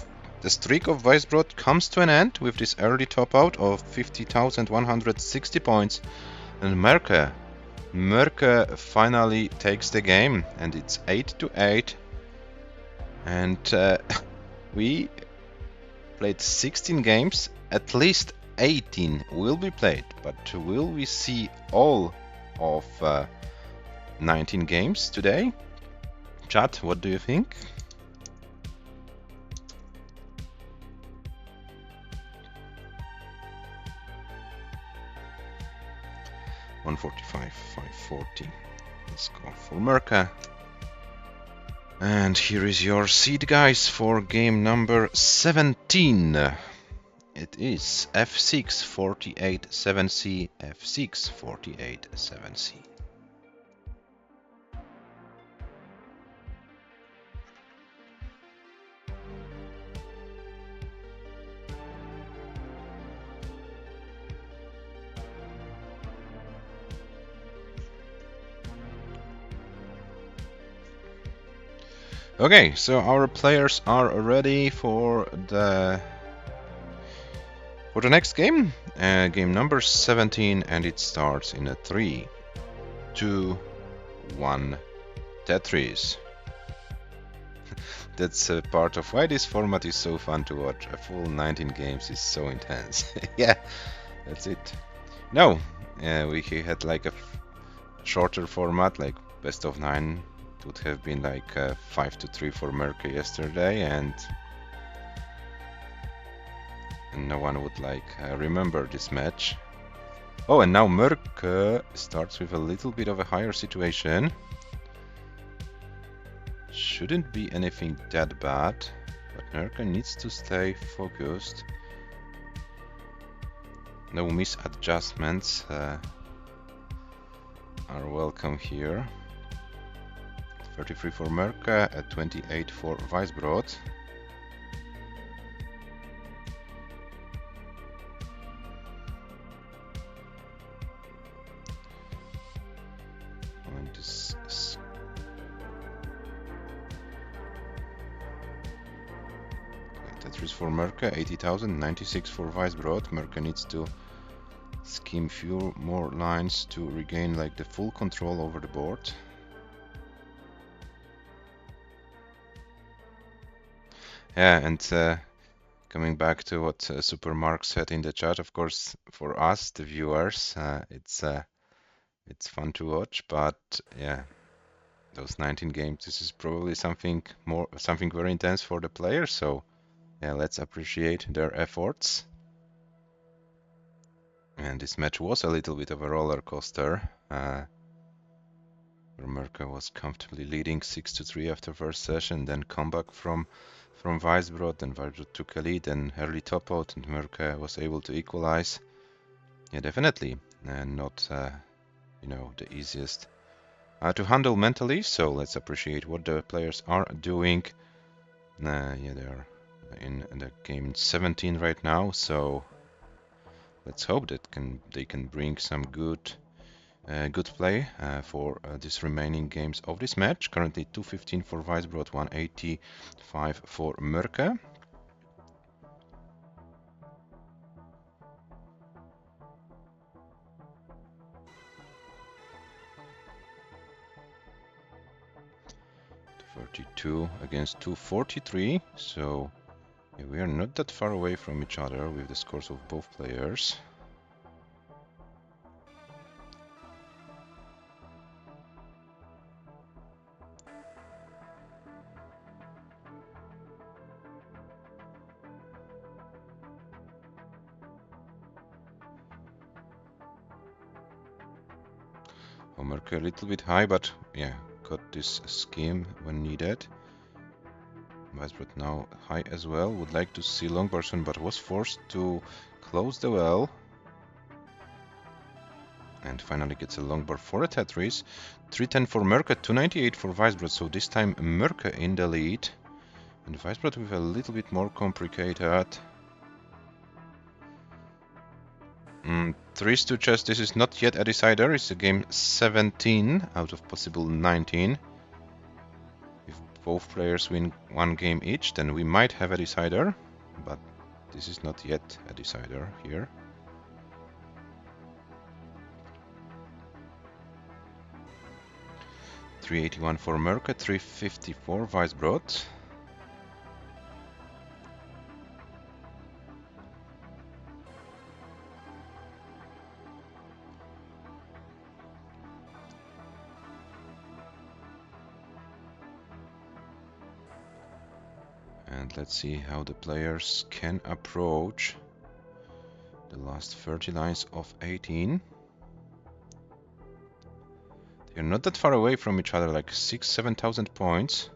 the streak of WEISBROT comes to an end with this early top out of 50,160 points. And MÖRKÖS finally takes the game, and it's 8-8. And we played 16 games, at least 18 will be played, but will we see all of 19 games today? Chat, what do you think? $145, $540. Let's go for MÖRKÖS. And here is your seed, guys, for game number 17. It is F6 48 7C, F6 48 7C. Okay, so our players are ready for the next game, game number 17, and it starts in a 3, 2, 1, Tetris. That's a part of why this format is so fun to watch. A full 19 games is so intense. Yeah, that's it. No, we had like a shorter format, like best of 9. It would have been like 5-3 for MÖRKÖS yesterday, and no one would like remember this match. Oh, and now MÖRKÖS starts with a little bit of a higher situation. Shouldn't be anything that bad, but MÖRKÖS needs to stay focused. No misadjustments are welcome here. 33 for MÖRKÖS at 28 for WEISBROT. And this is Tetris for MÖRKÖS, 80,000, 96 for WEISBROT. MÖRKÖS needs to scheme few more lines to regain like the full control over the board. Yeah, and coming back to what Super Mark said in the chat, of course, for us, the viewers, it's It's fun to watch, but yeah, those 19 games, this is probably something very intense for the players. So yeah, let's appreciate their efforts. And this match was a little bit of a roller coaster. Where MÖRKÖ was comfortably leading 6-3 after first session, then comeback from WEISBROT, and WEISBROT took a lead and early top out, and MÖRKÖ was able to equalize. Yeah, definitely, and not the easiest to handle mentally. So let's appreciate what the players are doing. Yeah, they are in the game 17 right now. So let's hope that they can bring some good play for these remaining games of this match. Currently 215 for WEISBROT, 185 for MÖRKÖ. .32 against 243, so yeah, we are not that far away from each other with the scores of both players. MÖRKÖ a little bit high, but yeah, got this scheme when needed. WEISBROT now high as well. Would like to see long bar soon, but was forced to close the well. And finally gets a long bar for a Tetris. 310 for MÖRKÖ, 298 for WEISBROT, so this time MÖRKÖ in the lead. And WEISBROT with a little bit more complicated. 3 to chess, this is not yet a decider, it's a game 17 out of possible 19. If both players win one game each, then we might have a decider, but this is not yet a decider here. .381 for MÖRKÖ, 350 for WEISBROT. And let's see how the players can approach the last 30 lines of 18. They're not that far away from each other, like 6,000-7,000 points.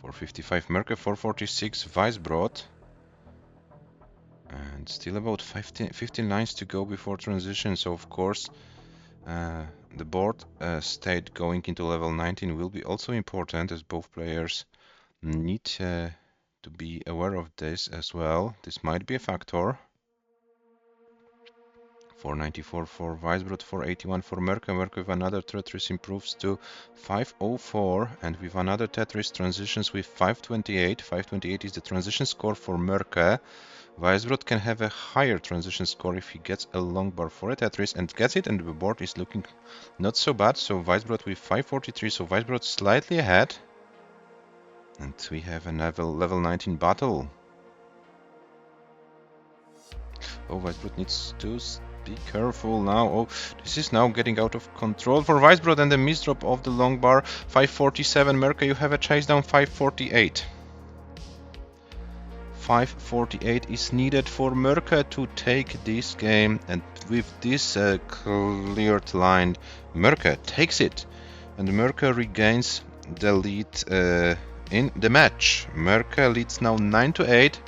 .455 MÖRKÖ, 446 WEISBROT. And still about 15 lines to go before transition, so of course the board state going into level 19 will be also important, as both players need to be aware of this as well. This might be a factor. 494 for WEISBROT, 481 for MÖRKÖ. MÖRKÖ with another Tetris improves to 504, and with another Tetris transitions with 528. 528 is the transition score for MÖRKÖ. WEISBROT can have a higher transition score if he gets a long bar for a Tetris and gets it, and the board is looking not so bad. So WEISBROT with 543, so WEISBROT slightly ahead. And we have a level 19 battle. Oh, WEISBROT needs to be careful now. Oh, this is now getting out of control for WEISBROT, and the misdrop of the long bar. 547, MÖRKÖ, you have a chase down. 548. 548 is needed for MÖRKÖ to take this game, and with this cleared line, MÖRKÖ takes it, and MÖRKÖ regains the lead in the match. MÖRKÖ leads now 9-8,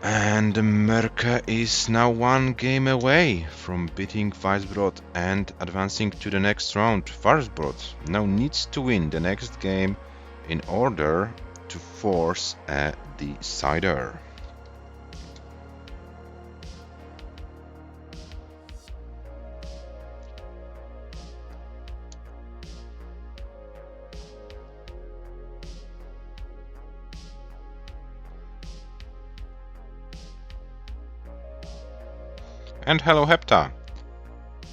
and MÖRKÖ is now one game away from beating WEISBROT and advancing to the next round. WEISBROT now needs to win the next game in order to force a decider. And hello Hepta,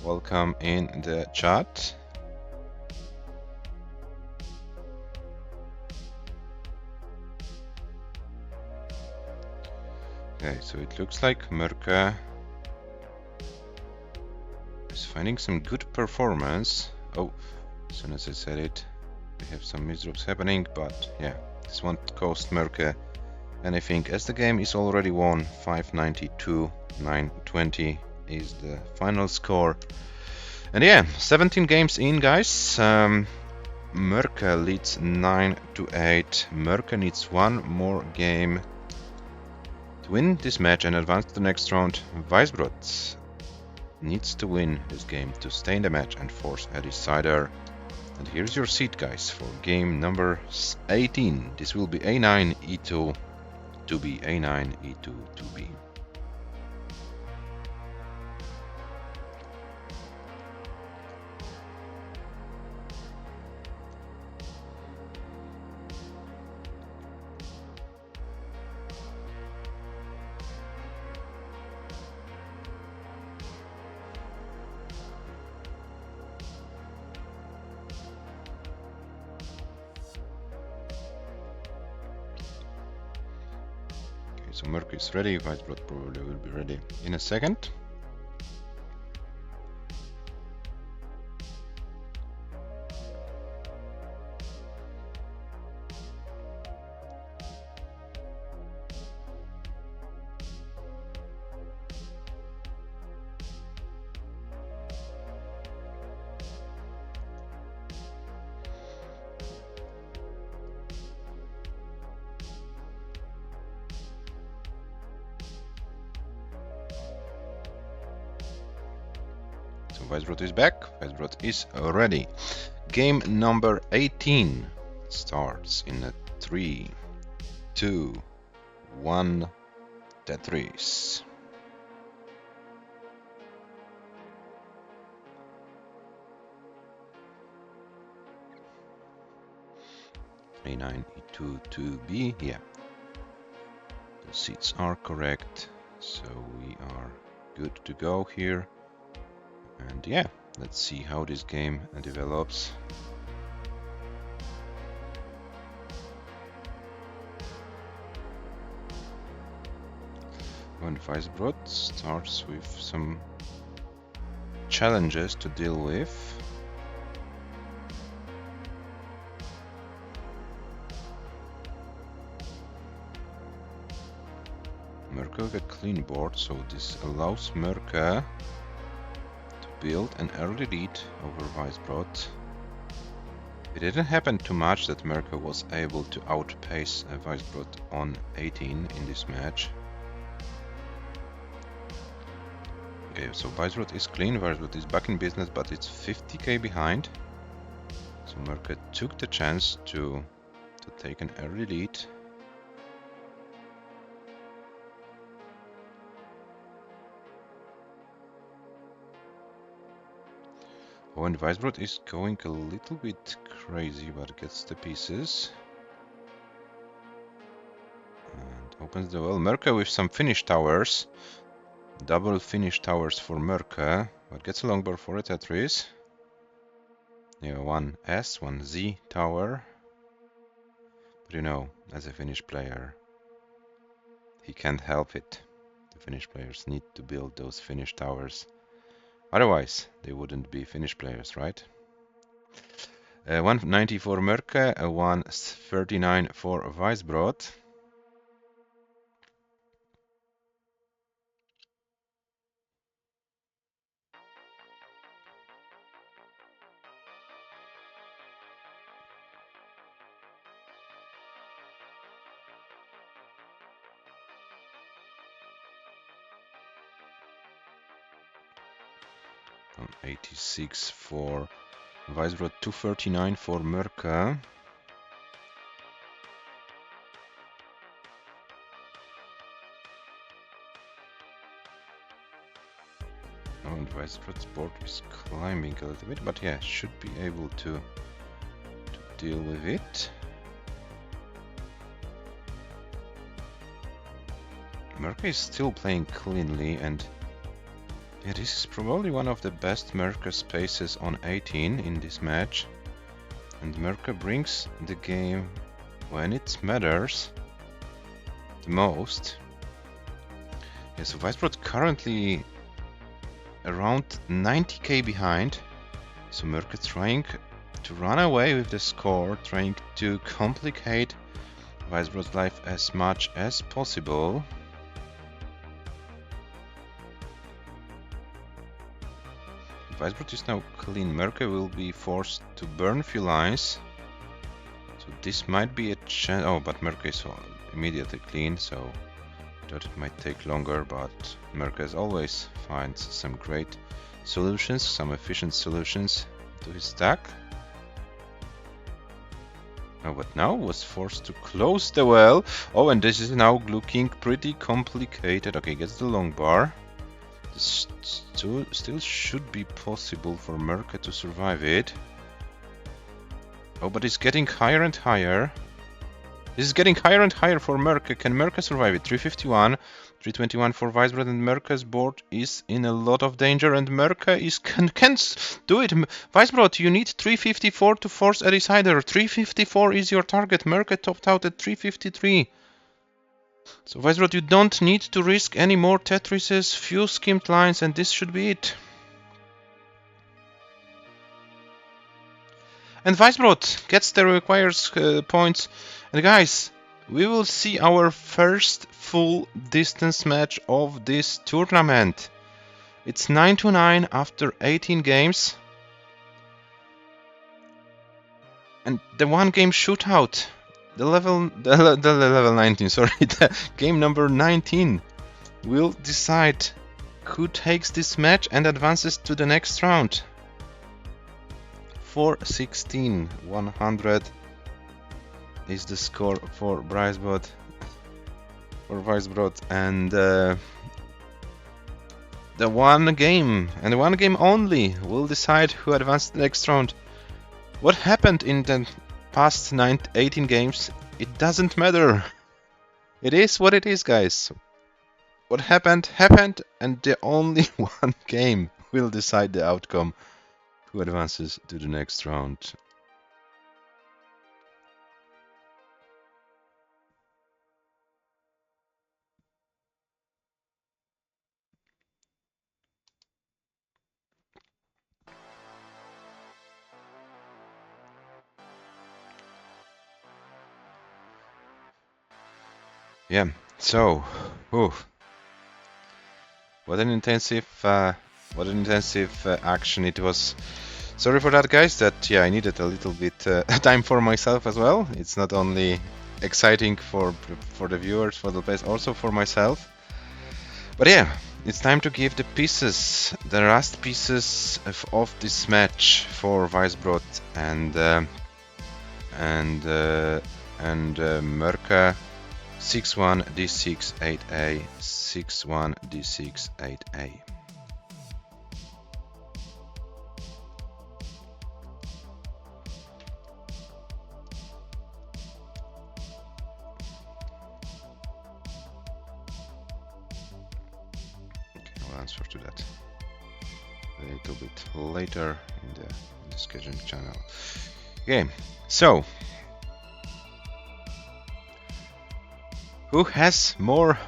welcome in the chat. Okay, so it looks like MÖRKÖS is finding some good performance. Oh, as soon as I said it, we have some misdrops happening, but yeah, this won't cost MÖRKÖS anything, as the game is already won. 592, 920 is the final score. And yeah, 17 games in, guys. MÖRKÖS leads 9-8. MÖRKÖS needs one more game to win this match and advance to the next round. WEISBROT needs to win this game to stay in the match and force a decider. And here's your seat, guys, for game number 18. This will be A9, E2, 2B, A9, E2, 2B. So MÖRKÖS is ready. WEISBROT probably will be ready in a second. So WEISBROT is back. WEISBROT is ready. Game number 18 starts in a 3, 2, 1, Tetris. A9, E2, 2B. Yeah, the seats are correct, so we are good to go here. And yeah, let's see how this game develops. When WEISBROT starts with some challenges to deal with. MÖRKÖS with a clean board, so this allows MÖRKÖS build an early lead over WEISBROT. It didn't happen too much that MÖRKÖS was able to outpace WEISBROT on 18 in this match. Okay, so WEISBROT is clean, WEISBROT is back in business, but it's 50k behind. So MÖRKÖS took the chance to take an early lead. Oh, and WEISBROT is going a little bit crazy, but gets the pieces. And opens the well. MÖRKÖS with some finish towers. Double finish towers for MÖRKÖS, but gets a longbow for a Tetris. Yeah, one S, one Z tower. But you know, as a Finnish player, he can't help it. The Finnish players need to build those finish towers. Otherwise, they wouldn't be Finnish players, right? 190 for MÖRKÖS, 139 for WEISBROT. On 86 for WEISBROT, 239 for MÖRKÖS. Oh, and WEISBROT's board is climbing a little bit, but yeah, should be able to deal with it. MÖRKÖS is still playing cleanly, and yeah, this is probably one of the best MÖRKÖS spaces on 18 in this match. And MÖRKÖS brings the game when it matters the most. Yeah, so WEISBROT currently around 90k behind. So MÖRKÖS trying to run away with the score, trying to complicate WEISBROT's life as much as possible. WEISBROT is now clean. MÖRKÖS will be forced to burn a few lines. So this might be a chance. Oh, but MÖRKÖS is immediately clean, so I thought it might take longer, but MÖRKÖS always finds some great solutions, some efficient solutions to his stack. Oh, but now was forced to close the well. Oh, and this is now looking pretty complicated. Okay, gets the long bar. This still should be possible for MÖRKÖS to survive it. Oh, but it's getting higher and higher. This is getting higher and higher for MÖRKÖS. Can MÖRKÖS survive it? 351, 321 for WEISBROT, and MÖRKÖS board is in a lot of danger, and MÖRKÖS can do it. WEISBROT, you need 354 to force a decider. 354 is your target. MÖRKÖS topped out at 353. So WEISBROT, you don't need to risk any more Tetrises, few skimmed lines, and this should be it. And WEISBROT gets the required points. And guys, we will see our first full distance match of this tournament. It's 9-9 after 18 games. And the one game shootout. The level 19, sorry, the game number 19 will decide who takes this match and advances to the next round. 416, 100 is the score for WEISBROT, and the one game and one game only will decide who advances to the next round. What happened in the past 18 games, it doesn't matter. It is what it is, guys. What happened, and the only one game will decide the outcome, who advances to the next round. Yeah, so, what an intensive action it was. Sorry for that, guys. That I needed a little bit time for myself as well. It's not only exciting for the viewers, for the players, also for myself. But yeah, it's time to give the pieces, the last pieces of this match for WEISBROT and MÖRKÖS. 6-1 D6 8A, 6-1 D6 8A. Okay, I'll answer to that a little bit later in the scheduling channel. Okay, so who has more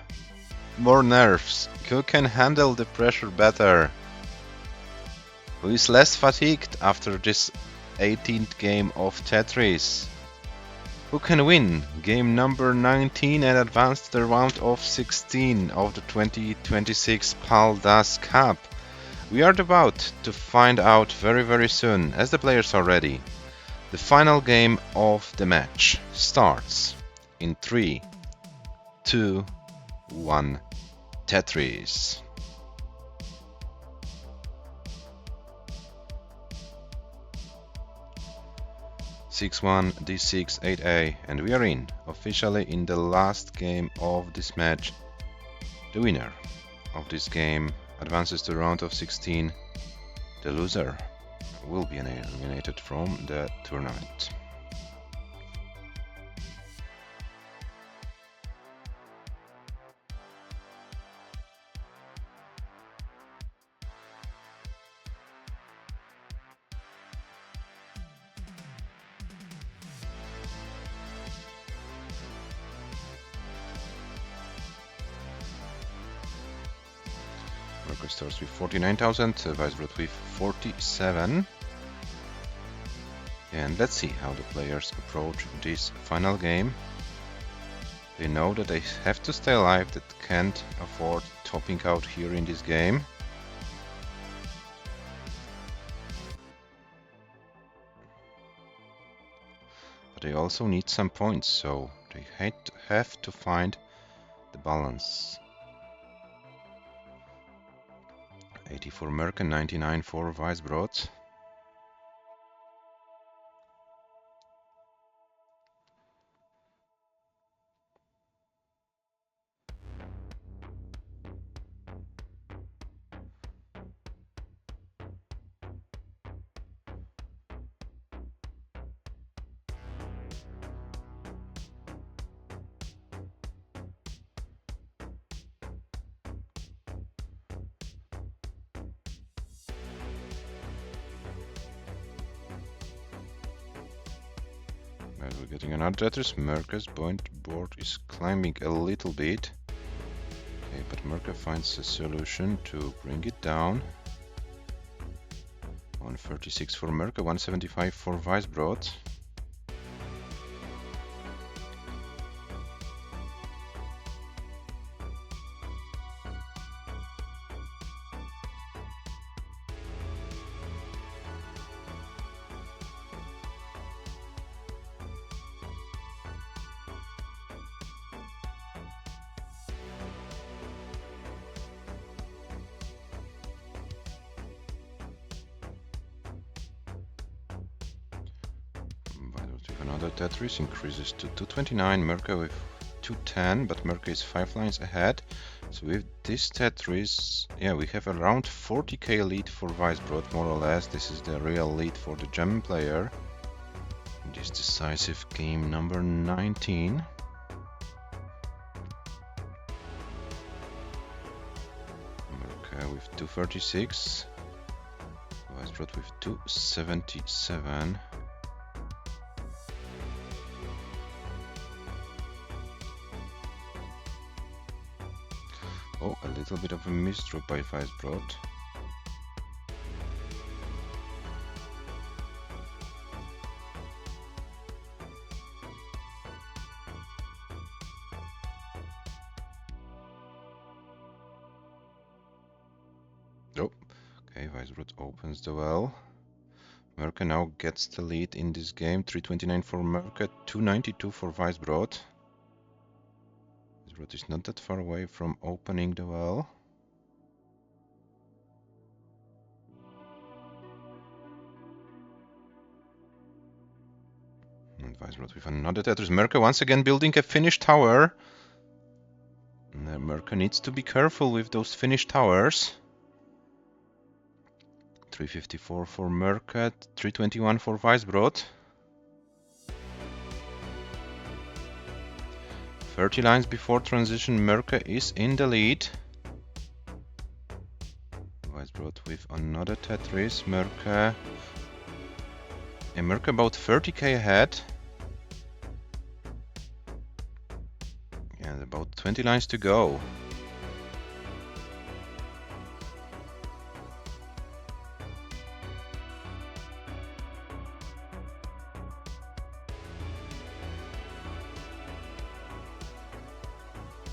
nerves? Who can handle the pressure better? Who is less fatigued after this 18th game of Tetris? Who can win game number 19 and advance to the round of 16 of the 2026 PALDAS Cup? We are about to find out very soon, as the players are ready. The final game of the match starts in 3, 2, 1, Tetris. (6-1 D6 8A), and we are officially in the last game of this match. The winner of this game advances to the round of 16. The loser will be eliminated from the tournament. MÖRKÖS starts with 49,000, WEISBROT with 47. And let's see how the players approach this final game. They know that they have to stay alive, that can't afford topping out here in this game. But they also need some points, so they have to find the balance. 80 for Merck and 99 for WEISBROT. We're getting another Tetris. MÖRKÖS point board is climbing a little bit. Okay, but MÖRKÖS finds a solution to bring it down. 136 for MÖRKÖS, 175 for WEISBROT. Another Tetris increases to 229, MÖRKÖS with 210, but MÖRKÖS is 5 lines ahead. So with this Tetris, yeah, we have around 40k lead for WEISBROT, more or less. This is the real lead for the German player in this decisive game number 19. MÖRKÖS with 236, WEISBROT with 277. Oh, a little bit of a misdrop by WEISBROT. Oh, okay, WEISBROT opens the well. MÖRKÖS now gets the lead in this game. 329 for MÖRKÖS, 292 for WEISBROT. WEISBROT is not that far away from opening the well. And WEISBROT with another Tetris. MÖRKÖS once again building a finished tower. And MÖRKÖS needs to be careful with those finished towers. 354 for MÖRKÖS, 321 for WEISBROT. 30 lines before transition, MÖRKÖS is in the lead. WEISBROT with another Tetris. MÖRKÖS about 30k ahead. And about 20 lines to go.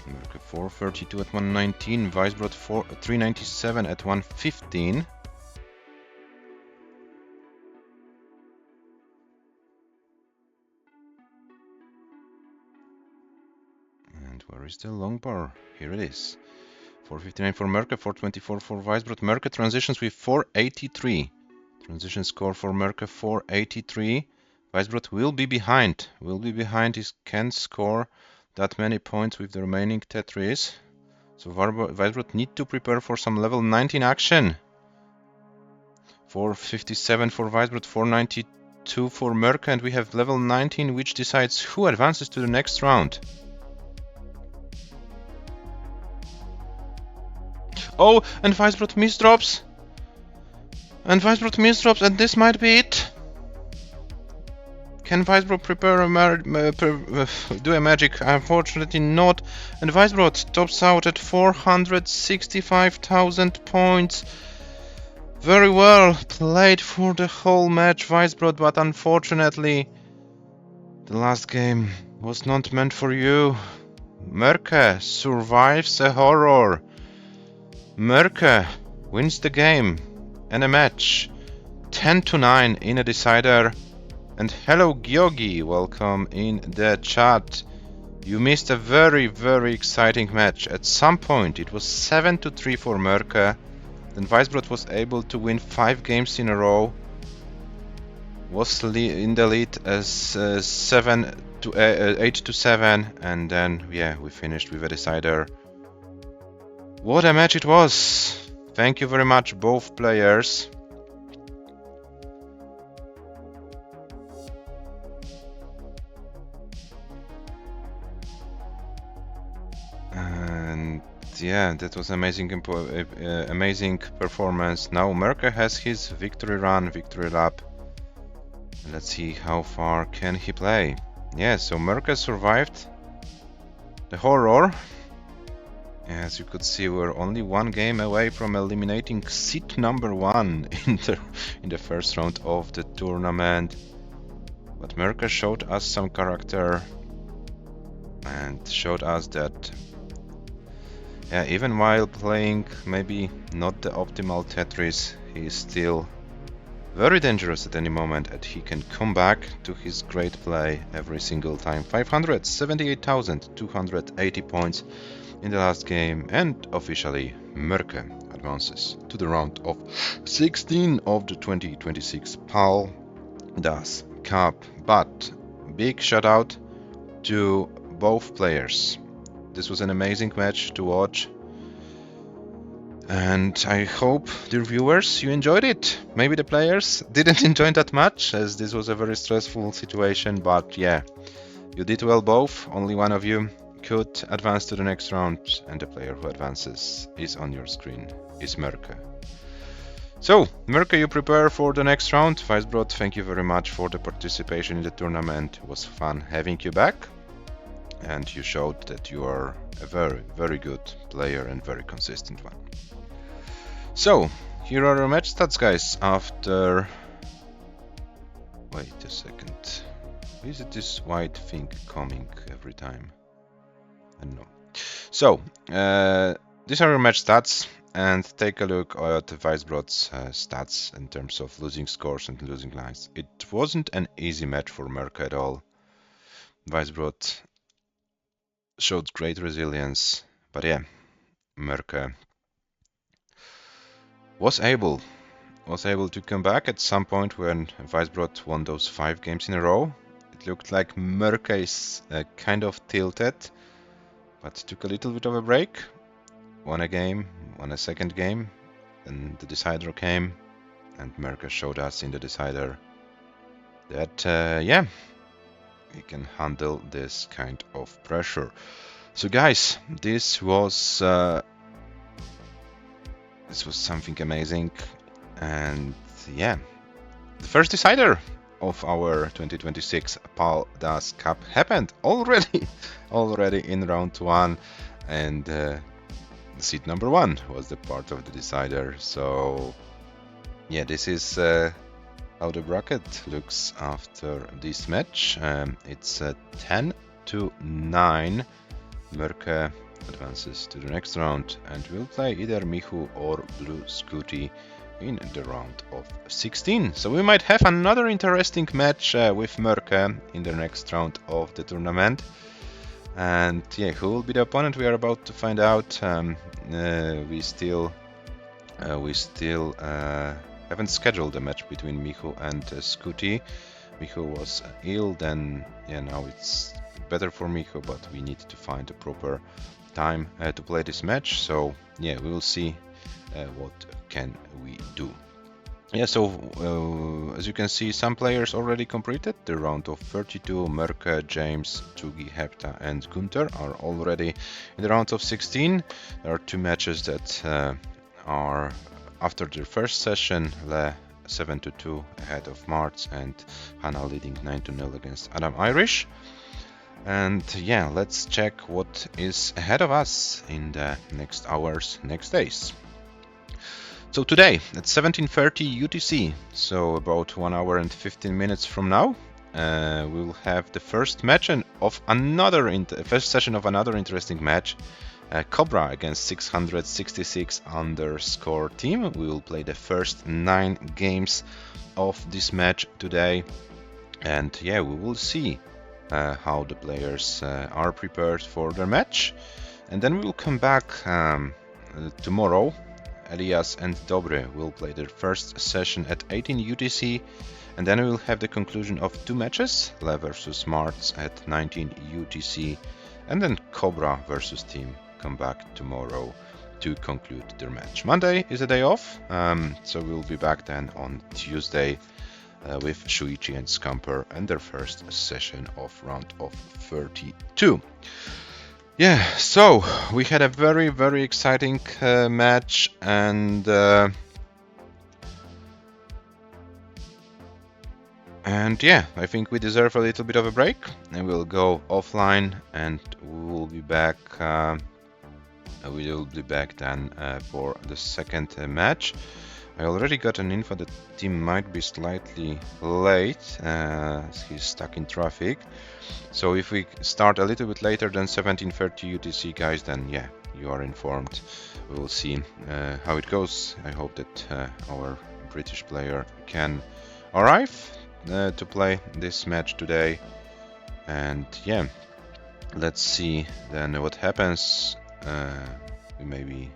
MÖRKÖS 432 at 119, WEISBROT 397 at 115. And where is the long bar? Here it is. 459 for MÖRKÖS, 424 for WEISBROT. MÖRKÖS transitions with 483. Transition score for MÖRKÖS 483. WEISBROT will be behind. He can't score that many points with the remaining Tetris. So WEISBROT need to prepare for some level 19 action. 457 for WEISBROT, 492 for MÖRKÖS, and we have level 19, which decides who advances to the next round. Oh, and WEISBROT misdrops. And this might be it. Can WEISBROT prepare do a magic? Unfortunately not. And WEISBROT tops out at 465,000 points. Very well played for the whole match, WEISBROT, but unfortunately the last game was not meant for you. MÖRKÖS survives a horror. MÖRKÖS wins the game and a match 10-9 in a decider. And hello Gyogi, welcome in the chat. You missed a very exciting match. At some point it was 7-3 for MÖRKÖS. Then WEISBROT was able to win 5 games in a row. Was in the lead as 8-7, and then we finished with a decider. What a match it was! Thank you very much, both players. And yeah, that was amazing performance. Now MÖRKÖS has his victory lap. Let's see how far can he play. Yeah, so MÖRKÖS survived the horror. As you could see, we're only one game away from eliminating seed number 1 in the first round of the tournament. But MÖRKÖS showed us some character and showed us that even while playing maybe not the optimal Tetris, he is still very dangerous at any moment, and he can come back to his great play every single time. 578,280 points in the last game, and officially MÖRKÖS advances to the round of 16 of the 2026 PALDAS Cup. But big shout out to both players. This was an amazing match to watch, and I hope, dear viewers, you enjoyed it. Maybe the players didn't enjoy that much, as this was a very stressful situation, but yeah, you did well both. Only one of you could advance to the next round, and the player who advances is on your screen, is MÖRKÖS. So, MÖRKÖS, you prepare for the next round. WEISBROT, thank you very much for the participation in the tournament. It was fun having you back, and you showed that you are a very good player and very consistent one. So, here are our match stats, guys. After... wait a second. Is it this white thing coming every time? I don't know. So, these are our match stats, and take a look at WEISBROT's stats in terms of losing scores and losing lines. It wasn't an easy match for MÖRKÖS at all. WEISBROT showed great resilience, but yeah, MÖRKÖS was able to come back at some point when WEISBROT won those 5 games in a row. It looked like MÖRKÖS is kind of tilted, but took a little bit of a break. Won a game, won a second game, then the decider came, and MÖRKÖS showed us in the decider that we can handle this kind of pressure. So guys, this was something amazing, and yeah, the first decider of our 2026 PALDAS Cup happened already in round 1, and seed number 1 was the part of the decider. So yeah, this is how the bracket looks after this match. It's 10-9. MÖRKÖS advances to the next round, and will play either Michu or Blue Scooty in the round of 16. So we might have another interesting match with MÖRKÖS in the next round of the tournament. And yeah, who will be the opponent? We are about to find out. We still haven't scheduled a match between Michu and Scooty. Michu was ill, then yeah, now it's better for Michu, but we need to find a proper time to play this match. So yeah, we will see what can we do. Yeah, so as you can see, some players already completed the round of 32. MÖRKÖS, James, Tugi, Hepta and Gunther are already in the round of 16. There are 2 matches that are after the first session, Le 7-2 ahead of Martz, and Hannah leading 9-0 against Adam Irish. And yeah, let's check what is ahead of us in the next hours, next days. So today at 17:30 UTC, so about 1 hour and 15 minutes from now, we'll have the first match of first session of another interesting match. Cobra against 666 team. We will play the first 9 games of this match today, and yeah, we will see how the players are prepared for their match, and then we will come back tomorrow. Elias and Dobre will play their first session at 18 UTC, and then we will have the conclusion of 2 matches, Le versus Martz at 19 UTC, and then Cobra versus Team come back tomorrow to conclude their match. Monday is a day off, so we'll be back then on Tuesday with Shuichi and Scamper and their first session of round of 32. Yeah, so we had a very, very exciting match, and yeah, I think we deserve a little bit of a break, and we'll go offline, and we will be back. We will be back then for the second match. I already got an info that team might be slightly late. He's stuck in traffic. So if we start a little bit later than 17:30 UTC, guys, then yeah, you are informed. We will see how it goes. I hope that our British player can arrive to play this match today. And yeah, let's see then what happens. We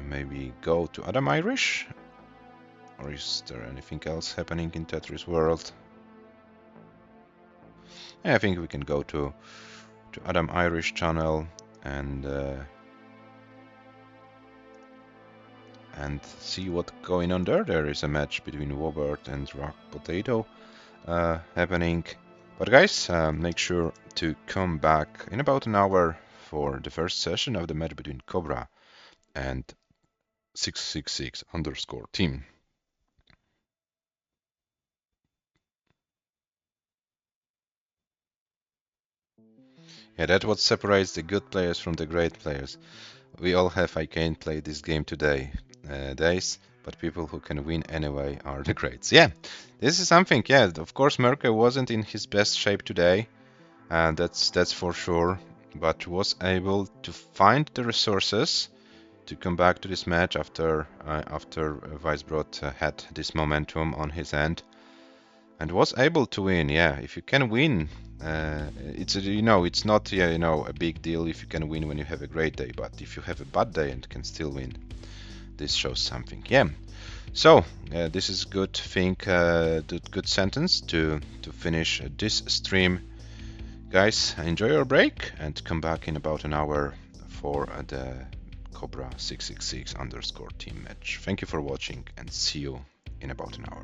maybe go to Adam Irish, or is there anything else happening in Tetris world? Yeah, I think we can go to Adam Irish channel and see what's going on there. There is a match between Wobert and Rock Potato happening. But guys, make sure to come back in about an hour for the first session of the match between Cobra and 666_team. Yeah, that's what separates the good players from the great players. We all have I can't play this game today days, but people who can win anyway are the greats. Yeah, this is something. Yeah, of course MÖRKÖS wasn't in his best shape today, and that's for sure, but was able to find the resources to come back to this match after WEISBROT had this momentum on his end, and was able to win. Yeah, if you can win, it's it's not a big deal if you can win when you have a great day, but if you have a bad day and can still win, this shows something. Yeah. So this is good thing, good sentence to finish this stream. Guys, enjoy your break and come back in about an hour for the Cobra 666_team match. Thank you for watching and see you in about an hour.